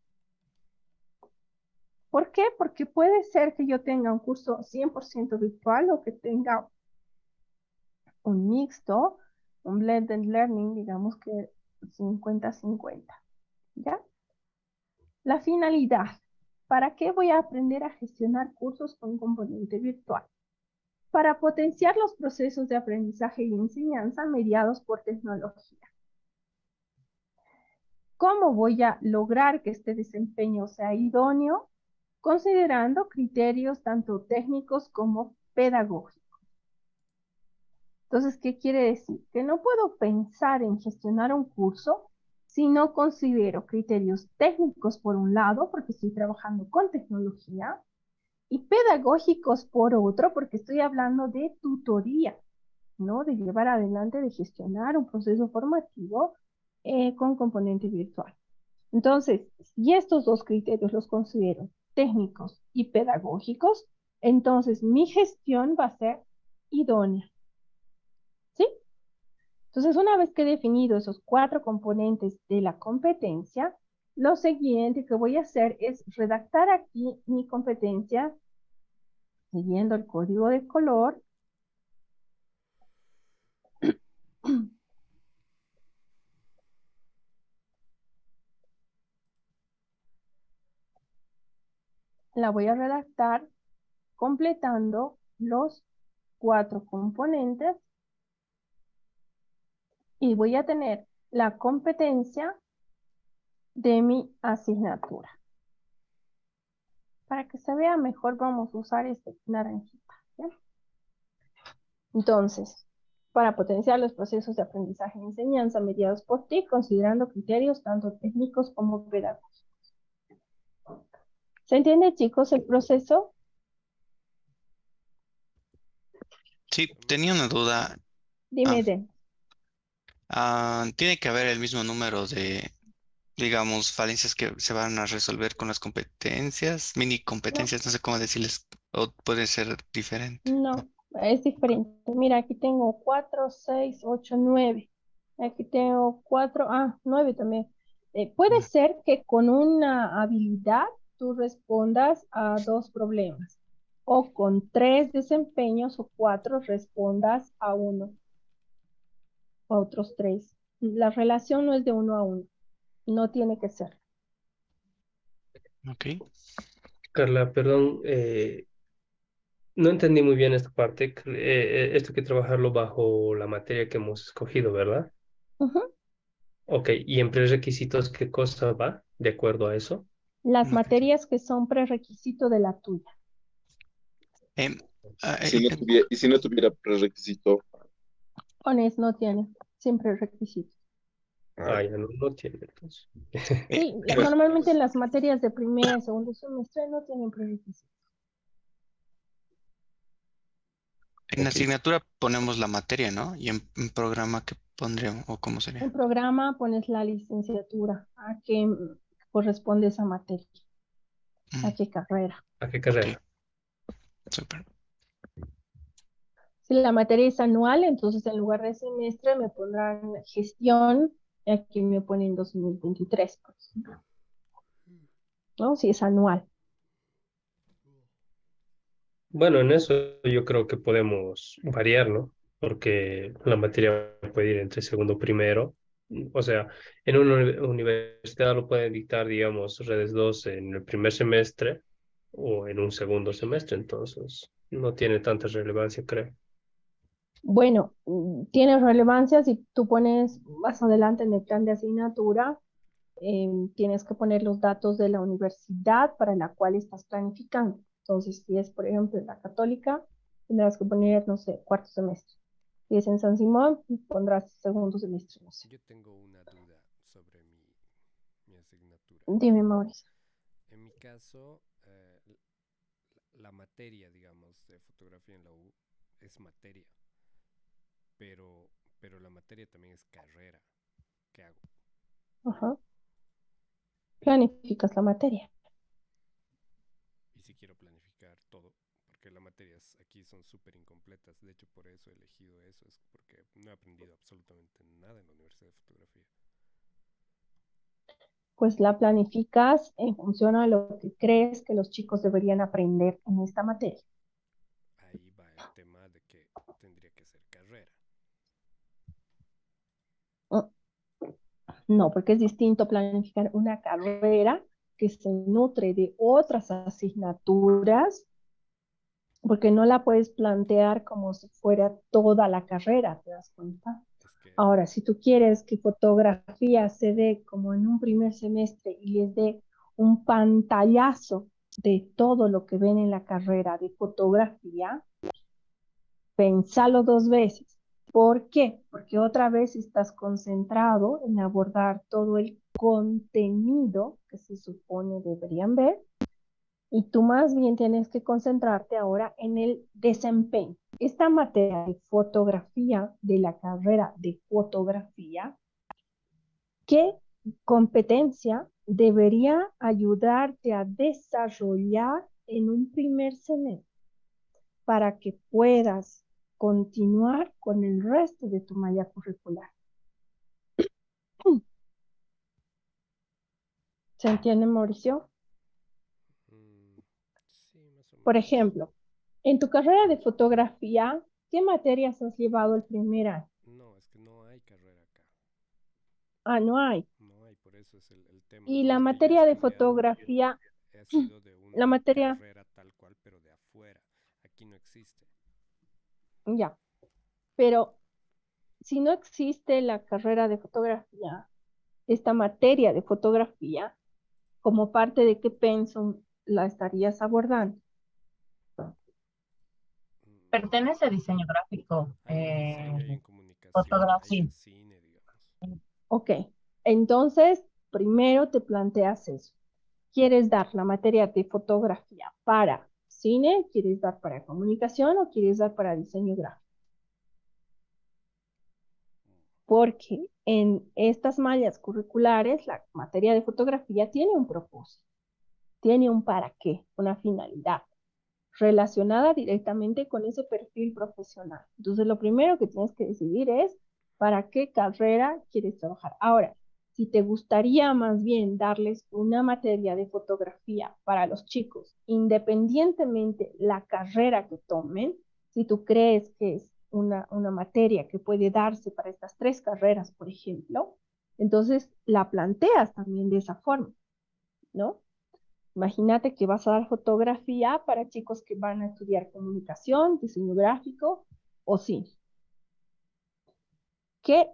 ¿Por qué? Porque puede ser que yo tenga un curso 100% virtual o que tenga un mixto, un blended learning, digamos que 50-50, ¿ya? La finalidad, ¿para qué voy a aprender a gestionar cursos con componente virtual? Para potenciar los procesos de aprendizaje y enseñanza mediados por tecnología. ¿Cómo voy a lograr que este desempeño sea idóneo? Considerando criterios tanto técnicos como pedagógicos. Entonces, ¿qué quiere decir? Que no puedo pensar en gestionar un curso si no considero criterios técnicos por un lado, porque estoy trabajando con tecnología, y pedagógicos por otro, porque estoy hablando de tutoría, ¿no? De llevar adelante, de gestionar un proceso formativo con componente virtual. Entonces, si estos dos criterios los considero técnicos y pedagógicos, entonces mi gestión va a ser idónea. ¿Sí? Entonces, una vez que he definido esos 4 componentes de la competencia, lo siguiente que voy a hacer es redactar aquí mi competencia siguiendo el código de color. La voy a redactar completando los 4 componentes y voy a tener la competencia de mi asignatura. Para que se vea mejor vamos a usar este naranjita, ¿ya? Entonces, para potenciar los procesos de aprendizaje y enseñanza mediados por TIC, considerando criterios tanto técnicos como pedagógicos. ¿Se entiende, chicos, el proceso? Sí, tenía una duda. Dime, Den. Tiene que haber el mismo número de, digamos, falencias que se van a resolver con las competencias, mini competencias, no sé cómo decirles, o puede ser diferente. No, es diferente. Mira, aquí tengo 4, 6, 8, 9. Aquí tengo 4, 9 también. Puede ser que con una habilidad tú respondas a 2 problemas, o con 3 desempeños o 4 respondas a uno o a otros 3. La relación no es de 1 a 1, no tiene que ser. Ok. Carla, perdón, no entendí muy bien esta parte. Esto hay que trabajarlo bajo la materia que hemos escogido, ¿verdad? Ujú. Ok, ¿y en prerequisitos qué cosa va de acuerdo a eso? Las Materia. materias que son prerequisito de la tuya. Em, ah, Y si no tuviera prerequisito, ONES no tiene, siempre requisito. Ah, ya no tiene entonces. Sí, normalmente las materias de primer y segundo semestre no tienen prerequisito. en asignatura ponemos la materia, ¿no? Y en programa, ¿qué pondríamos? ¿O cómo En sería? programa pones la licenciatura, a qué corresponde esa materia, a qué carrera. ¿A qué Ok, carrera? súper. Si la materia es anual, entonces en lugar de semestre me pondrán gestión, y aquí me ponen 2023, por ejemplo, ¿no? Si es anual. Bueno, en eso yo creo que podemos variar, ¿no? Porque la materia puede ir entre segundo primero. O sea, en una universidad lo pueden dictar, digamos, redes 2 en el primer semestre o en un segundo semestre, entonces no tiene tanta relevancia, creo. Bueno, tiene relevancia si tú pones más adelante en el plan de asignatura, tienes que poner los datos de la universidad para la cual estás planificando. Entonces, si es, por ejemplo, la católica, tendrás que poner, no sé, cuarto semestre. Si es en San Simón, pondrás segundo semestre, no sé. Yo tengo una duda sobre mi asignatura. Dime, Mauricio. En mi caso, la materia, digamos, de fotografía en la U es materia, pero la materia también es carrera. ¿Qué hago? Ajá. Planificas la materia. Y si quiero planificar todo, porque las materias aquí son súper incompletas, de hecho por eso he elegido eso, es porque no he aprendido absolutamente nada en la Universidad de Fotografía. Pues la planificas en función a lo que crees que los chicos deberían aprender en esta materia. Ahí va el tema de que tendría que ser carrera. Mm, No, porque es distinto planificar una carrera que se nutre de otras asignaturas, porque no la puedes plantear como si fuera toda la carrera, ¿te das cuenta? Es que, Ahora, si tú quieres que fotografía se dé como en un primer semestre y les dé un pantallazo de todo lo que ven en la carrera de fotografía, pensalo 2 veces. ¿Por qué? Porque otra vez estás concentrado en abordar todo el contenido que se supone deberían ver, y tú más bien tienes que concentrarte ahora en el desempeño. Esta materia de fotografía, de la carrera de fotografía, ¿qué competencia debería ayudarte a desarrollar en un primer semestre para que puedas continuar con el resto de tu malla curricular? ¿Se entiende, Mauricio? sí, más o Por menos. ejemplo, en tu carrera de fotografía, ¿qué materias has llevado el primer año? No, es que no hay carrera acá. Ah, no hay. No hay, por eso es el tema. Y Todo la lo que yo he materia de estudiado fotografía, ha sido de la una materia, carrera tal cual, pero de afuera. Aquí no existe. ya, pero si no existe la carrera de fotografía, esta materia de fotografía, como parte de qué pensum la estarías abordando. Mm, Pertenece a diseño gráfico, Hay en diseño, hay en comunicación, hay fotografía. en cine, digamos. Ok, entonces primero te planteas eso. ¿Quieres dar la materia de fotografía para cine? ¿Quieres dar para comunicación o quieres dar para diseño gráfico? Porque en estas mallas curriculares la materia de fotografía tiene un propósito, tiene un para qué, una finalidad relacionada directamente con ese perfil profesional. Entonces, lo primero que tienes que decidir es para qué carrera quieres trabajar. Ahora, si te gustaría más bien darles una materia de fotografía para los chicos, independientemente la carrera que tomen, si tú crees que es una materia que puede darse para estas 3 carreras, por ejemplo, entonces la planteas también de esa forma, ¿no? Imagínate que vas a dar fotografía para chicos que van a estudiar comunicación, diseño gráfico o cine. ¿Qué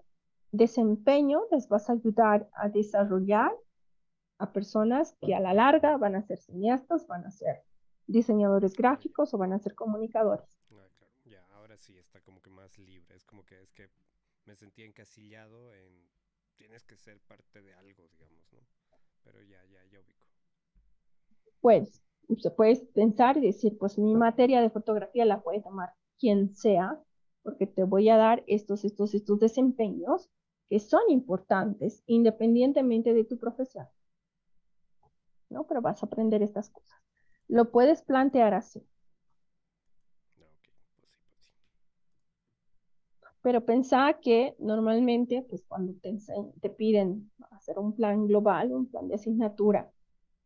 desempeño les vas a ayudar a desarrollar a personas que a la larga van a ser cineastas, van a ser diseñadores gráficos o van a ser comunicadores? Claro, ya, ahora sí está como que más libre. Es que me sentía encasillado en tienes que ser parte de algo, digamos, ¿no? Pero ya ubico. Pues, se puedes pensar y decir, pues mi materia de fotografía la puede tomar quien sea, porque te voy a dar estos desempeños que son importantes independientemente de tu profesión, ¿no? Pero vas a aprender estas cosas. Lo puedes plantear así. No, ok, pues sí. Pero pensá que normalmente, pues cuando te piden hacer un plan global, un plan de asignatura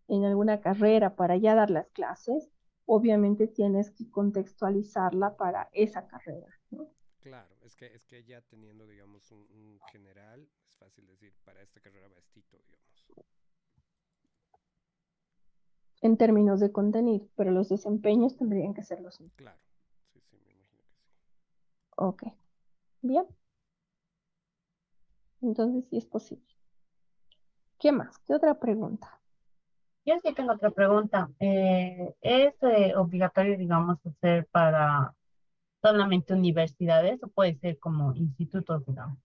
en alguna carrera para ya dar las clases, obviamente tienes que contextualizarla para esa carrera, ¿no? Claro, es que ya teniendo, digamos, un general, es fácil decir, para esta carrera va estito, digamos. En términos de contenido, pero los desempeños tendrían que ser los mismos. Claro, sí, me imagino que sí. Ok, bien. Entonces sí es posible. ¿Qué más? ¿Qué otra pregunta? Yo sí tengo otra pregunta. ¿Es obligatorio, digamos, hacer para solamente universidades o puede ser como institutos, digamos,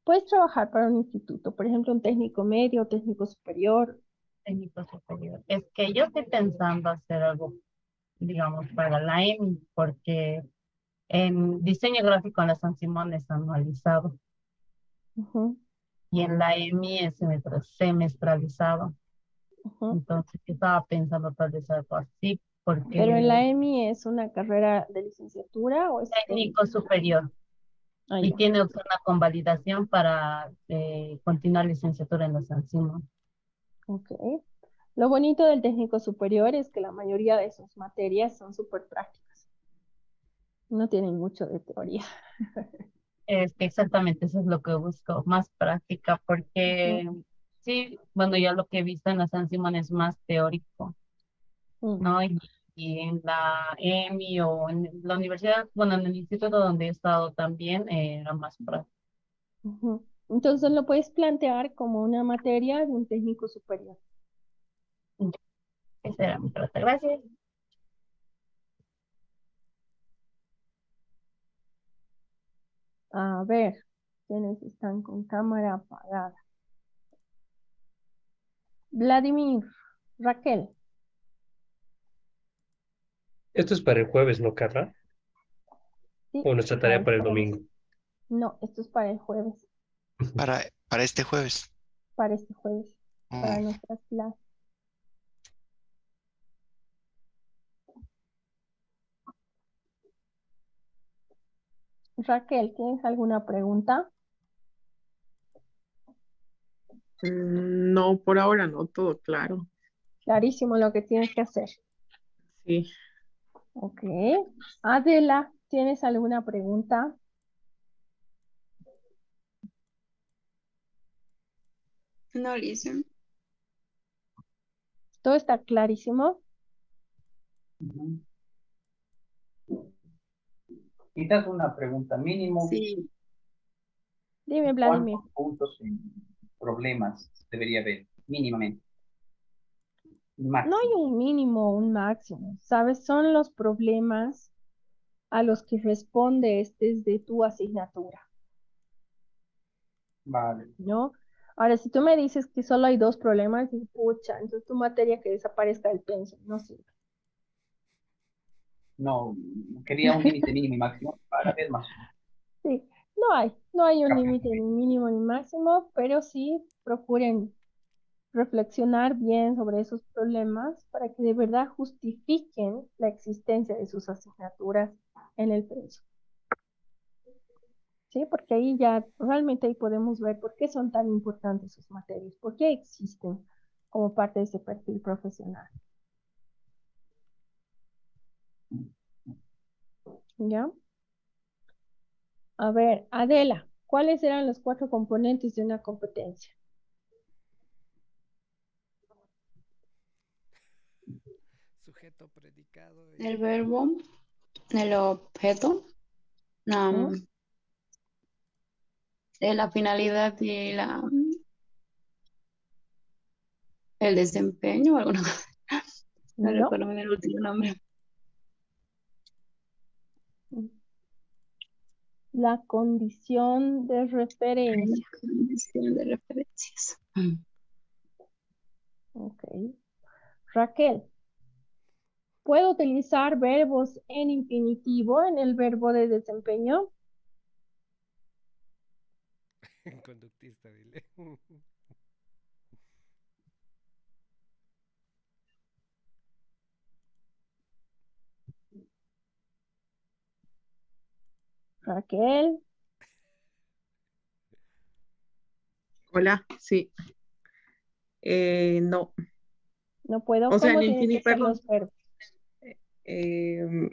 Puedes trabajar para un instituto, por ejemplo, un técnico medio, técnico superior. técnico superior? Es que yo estoy pensando hacer algo, digamos, para la EMI, porque en diseño gráfico en la San Simón es anualizado Ujú, y en la EMI es semestralizado. ujú. Entonces, yo estaba pensando tal vez algo así, Pero en porque la EMI es una carrera de licenciatura o es técnico. técnico superior Ah, y ya. tiene opción a convalidación para continuar licenciatura en la San Simón. Ok. Lo bonito del técnico superior es que la mayoría de sus materias son súper prácticas. No tienen mucho de teoría. Es que exactamente eso es lo que busco, más práctica, Ujú, porque sí, bueno, yo lo que he visto en la San Simón es más teórico, mm, ¿no? Y en la EMI o en la universidad, bueno, en el instituto donde he estado también, era más práctico. ujú. Entonces lo puedes plantear como una materia de un técnico superior. Esa era mi pregunta. Gracias. A ver, ¿quiénes están con cámara apagada? Vladimir, Raquel. Esto es para el jueves, ¿no, Carla? Sí, O nuestra para tarea el para el jueves. domingo. No, esto es para el jueves, Para este jueves. para este jueves, para Oh, nuestras clases. Raquel, ¿tienes alguna pregunta? No, por ahora no, todo claro. Clarísimo lo que tienes que hacer. Sí. Ok. Adela, ¿tienes alguna pregunta? No, listen. ¿Todo está clarísimo? Ujú. Quizás una pregunta mínimo, Sí. Dime, Vladimir. ¿cuántos puntos en problemas debería haber mínimamente? No hay Máximo. un mínimo o un máximo, ¿sabes? Son los problemas a los que respondes desde tu asignatura, Vale. ¿no? Ahora, si tú me dices que solo hay 2 problemas, digo, pucha, entonces tu materia que desaparezca del pensum, no sirve. No, quería un límite mínimo y máximo para ver más. Sí, no hay un Capaz. límite ni mínimo ni máximo, pero sí procuren reflexionar bien sobre esos problemas para que de verdad justifiquen la existencia de sus asignaturas en el pensum. ¿sí? Porque ahí ya, realmente ahí podemos ver por qué son tan importantes sus materias, por qué existen como parte de ese perfil profesional. ¿Ya? A ver, Adela, ¿cuáles eran los 4 componentes de una competencia? Sujeto, predicado El verbo, el objeto, ¿Mm? la finalidad y el desempeño o alguna cosa. No ¿No? recuerdo bien el último nombre. La condición de referencia. Condición de referencias. Ok. Raquel, ¿puedo utilizar verbos en infinitivo en el verbo de desempeño? Conductista, dile. Raquel, Hola, sí. No. no puedo. O sea, en ¿Cómo tienen que infinito, ser perdón. los verbos? Eh,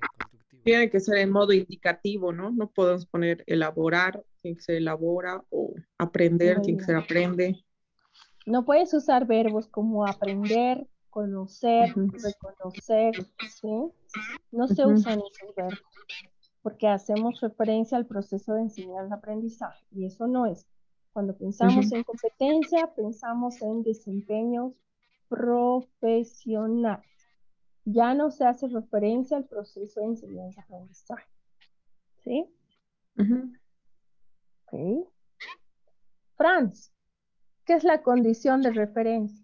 En conductivo. tiene que ser en modo indicativo, ¿no? No podemos poner elaborar, tiene que ser elabora, o aprender, Muy tiene que bien. ser aprende. No puedes usar verbos como aprender, conocer, Ujú, reconocer, ¿sí? No se ujú, usan esos verbos porque hacemos referencia al proceso de enseñanza-aprendizaje y eso no es. Cuando pensamos ujú. en competencia, pensamos en desempeños profesionales. Ya no se hace referencia al proceso de enseñanza-aprendizaje. ¿Sí? Ujú. Ok. Franz, ¿qué es la condición de referencia?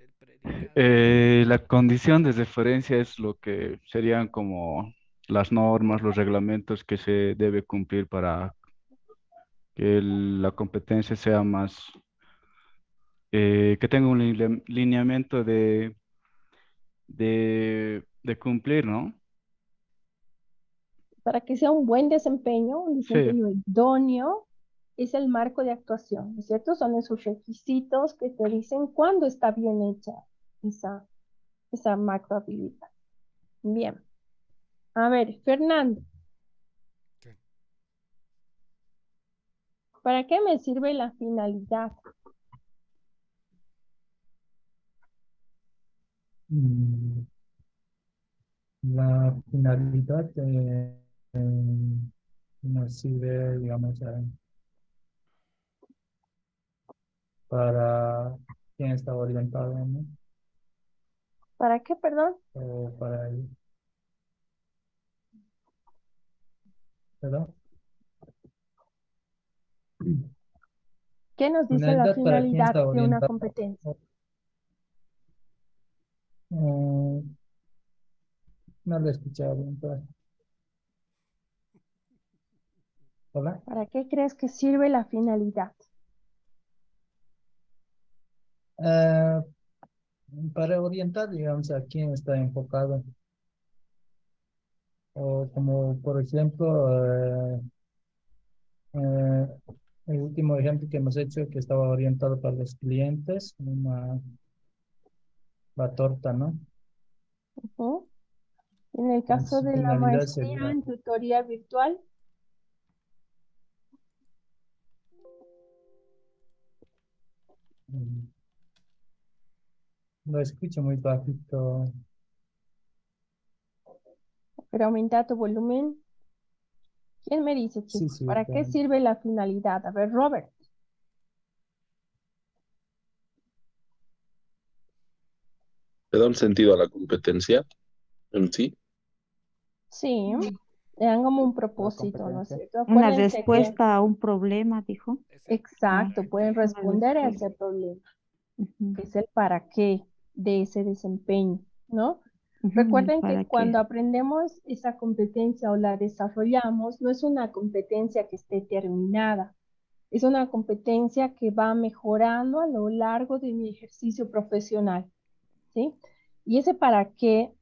El predicado. La condición de referencia es lo que serían como las normas, los reglamentos que se debe cumplir para que la competencia sea más, que tenga un lineamiento de cumplir, ¿no? Para que sea un Sí, desempeño idóneo, es el marco de actuación, ¿no es cierto? Son esos requisitos que te dicen cuándo está bien hecha esa macrohabilidad. Bien. A ver, Fernando, ¿Qué? ¿para qué me sirve la finalidad? Mm, La finalidad nos sirve, digamos, para quién está orientado, ¿no? ¿Para qué, perdón? O para el, ¿verdad? ¿Qué nos dice la Finalidad para quién finalidad está de una orientado. competencia? Eh, no lo he escuchado bien, pero- ¿Hola? ¿Para qué crees que sirve la finalidad? Eh, para orientar, digamos, a quién está enfocado. O como, por ejemplo, eh, el último ejemplo que hemos hecho que estaba orientado para los clientes, la torta, ¿no? Ujú. En el caso Entonces, su de la finalidad maestría sería, en tutoría virtual, mm, lo escucho muy bajito. pero aumenta tu volumen. ¿Quién me dice, Sí, chicos? sí, ¿Para qué claro. sirve la finalidad? A ver, Robert. ¿Le da un sentido a la competencia en sí? Sí, le dan como un La propósito, ¿no es competencia. cierto? Una Acuérdense que, respuesta a un problema, dijo. Es el Ah, exacto, para pueden qué. una responder a respuesta. ese problema, Ujú, que es el para qué de ese desempeño, ¿no? ujú, Recuerden que ¿para qué? cuando aprendemos esa competencia o la desarrollamos, no es una competencia que esté terminada, es una competencia que va mejorando a lo largo de mi ejercicio profesional, ¿sí? Y ese para qué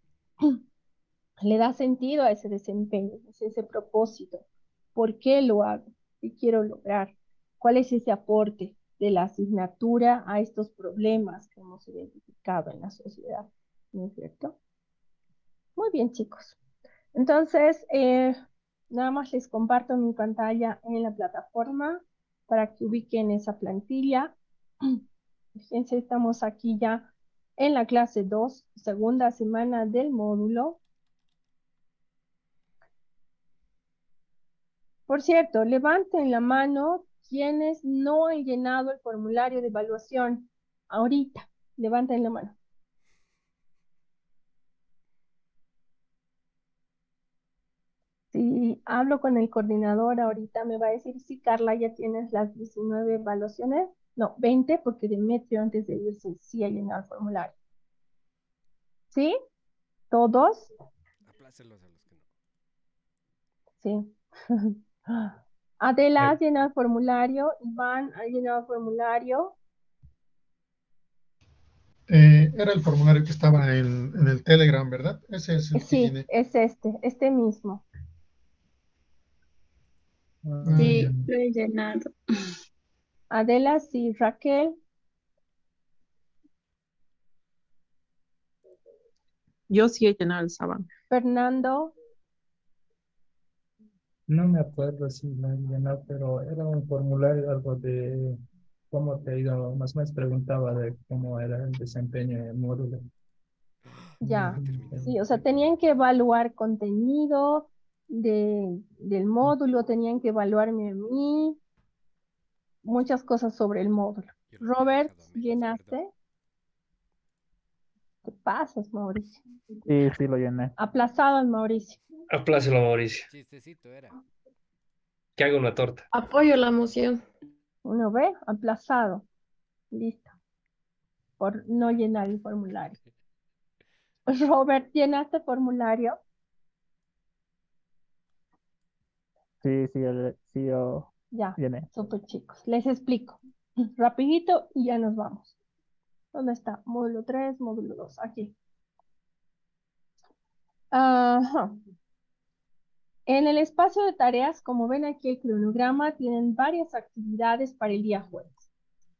le da sentido a ese desempeño, es ese propósito. ¿Por qué lo hago? ¿Qué quiero lograr? ¿Cuál es ese aporte de la asignatura a estos problemas que hemos identificado en la sociedad? ¿No es cierto? Muy bien, chicos. Entonces, nada más les comparto mi pantalla en la plataforma para que ubiquen esa plantilla. Fíjense, estamos aquí ya en la clase 2, segunda semana del módulo. Por cierto, levanten la mano quienes no han llenado el formulario de evaluación. Ahorita, levanten la mano. Si hablo con el coordinador ahorita, me va a decir si Carla ya tienes las 19 evaluaciones. No, 20, porque Demetrio antes de irse sí ha llenado el formulario. ¿Sí? ¿Todos? Aplácelos a los que no. Sí. Adela ha llenado el formulario, Iván ha llenado el formulario. Era el formulario que estaba en el Telegram, ¿verdad? Ese es el que Sí, tiene. es este mismo. Sí, Ya. lo he llenado. Adela, sí, Raquel, Yo sí he llenado el sábado. Fernando, No me acuerdo si lo he llenado, pero era un formulario, algo de cómo te ha ido, más o menos preguntaba de cómo era el desempeño en el módulo. ya. Sí, o sea, tenían que evaluar contenido del módulo, tenían que evaluarme a mí, muchas cosas sobre el módulo. Robert, ¿llenaste? ¿Qué pasas, Mauricio? Sí, sí, lo llené. Aplazado al Mauricio. Aplácelo, Mauricio. Chistecito era. Que haga una torta. Apoyo la moción. Uno ve, aplazado. Listo. Por no llenar el formulario. Robert, ¿llenaste formulario? Sí, sí, sí, yo Ya, llené. súper chicos. Les explico. Rapidito y ya nos vamos. ¿Dónde está? Módulo 3, módulo 2. Aquí. Ajá. En el espacio de tareas, como ven aquí el cronograma, tienen varias actividades para el día jueves.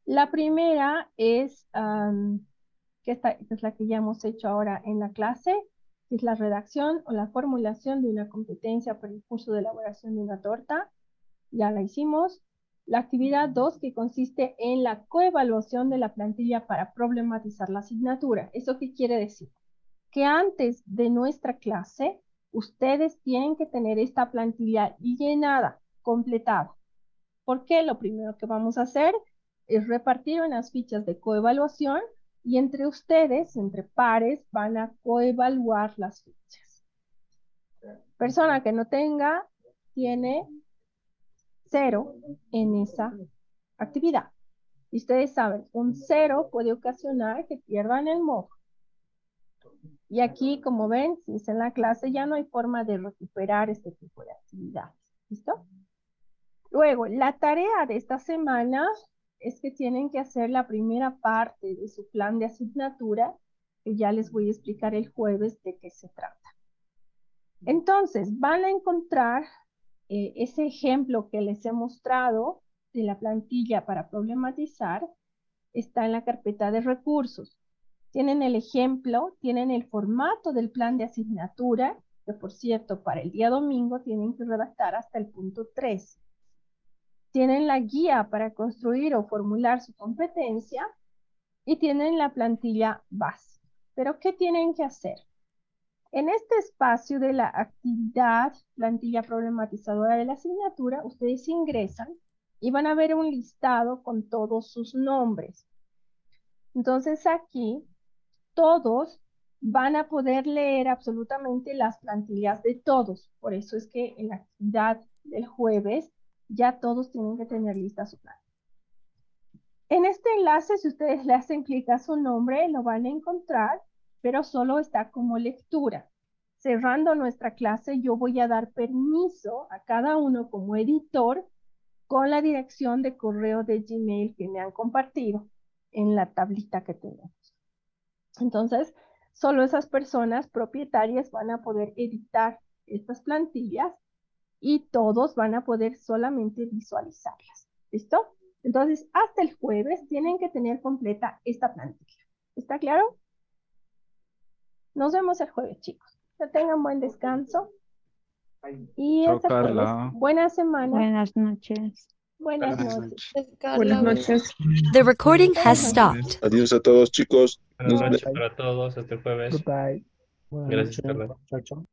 La primera es, que esta es la que ya hemos hecho ahora en la clase, que es la redacción o la formulación de una competencia para el curso de elaboración de una torta. Ya la hicimos. La actividad 2, que consiste en la coevaluación de la plantilla para problematizar la asignatura. ¿Eso qué quiere decir? Que antes de nuestra clase, ustedes tienen que tener esta plantilla llenada, completada. ¿Por qué? Lo primero que vamos a hacer es repartir unas fichas de coevaluación y entre ustedes, entre pares, van a coevaluar las fichas. Persona que no tenga, tiene 0 en esa actividad. Y ustedes saben, un 0 puede ocasionar que pierdan el módulo. Y aquí, como ven, si es en la clase, ya no hay forma de recuperar este tipo de actividades. ¿Listo? Luego, la tarea de esta semana es que tienen que hacer la primera parte de su plan de asignatura, que ya les voy a explicar el jueves de qué se trata. Entonces, van a encontrar ese ejemplo que les he mostrado de la plantilla para problematizar, está en la carpeta de recursos. Tienen el ejemplo, tienen el formato del plan de asignatura, que por cierto, para el día domingo tienen que redactar hasta el punto 3. Tienen la guía para construir o formular su competencia y tienen la plantilla base. Pero, ¿qué tienen que hacer? En este espacio de la actividad plantilla problematizadora de la asignatura, ustedes ingresan y van a ver un listado con todos sus nombres. Entonces aquí todos van a poder leer absolutamente las plantillas de todos. Por eso es que en la actividad del jueves ya todos tienen que tener lista su plan. En este enlace, si ustedes le hacen clic a su nombre, lo van a encontrar, pero solo está como lectura. Cerrando nuestra clase, yo voy a dar permiso a cada uno como editor con la dirección de correo de Gmail que me han compartido en la tablita que tenemos. Entonces, Solo esas personas propietarias van a poder editar estas plantillas y todos van a poder solamente visualizarlas. ¿Listo? Entonces, hasta el jueves tienen que tener completa esta plantilla. ¿Está claro? Nos vemos el jueves, chicos. Que tengan buen descanso. Y Chao, hasta el jueves. Carla. Buena semana. Buenas noches. Buenas Buenas noches. noches. Buenas noches. The recording has Buenas stopped. Adiós a todos, chicos. Buenas Nos noches para todos, hasta el jueves. Goodbye. Buenas Gracias, noches. Carla. Chao, chao.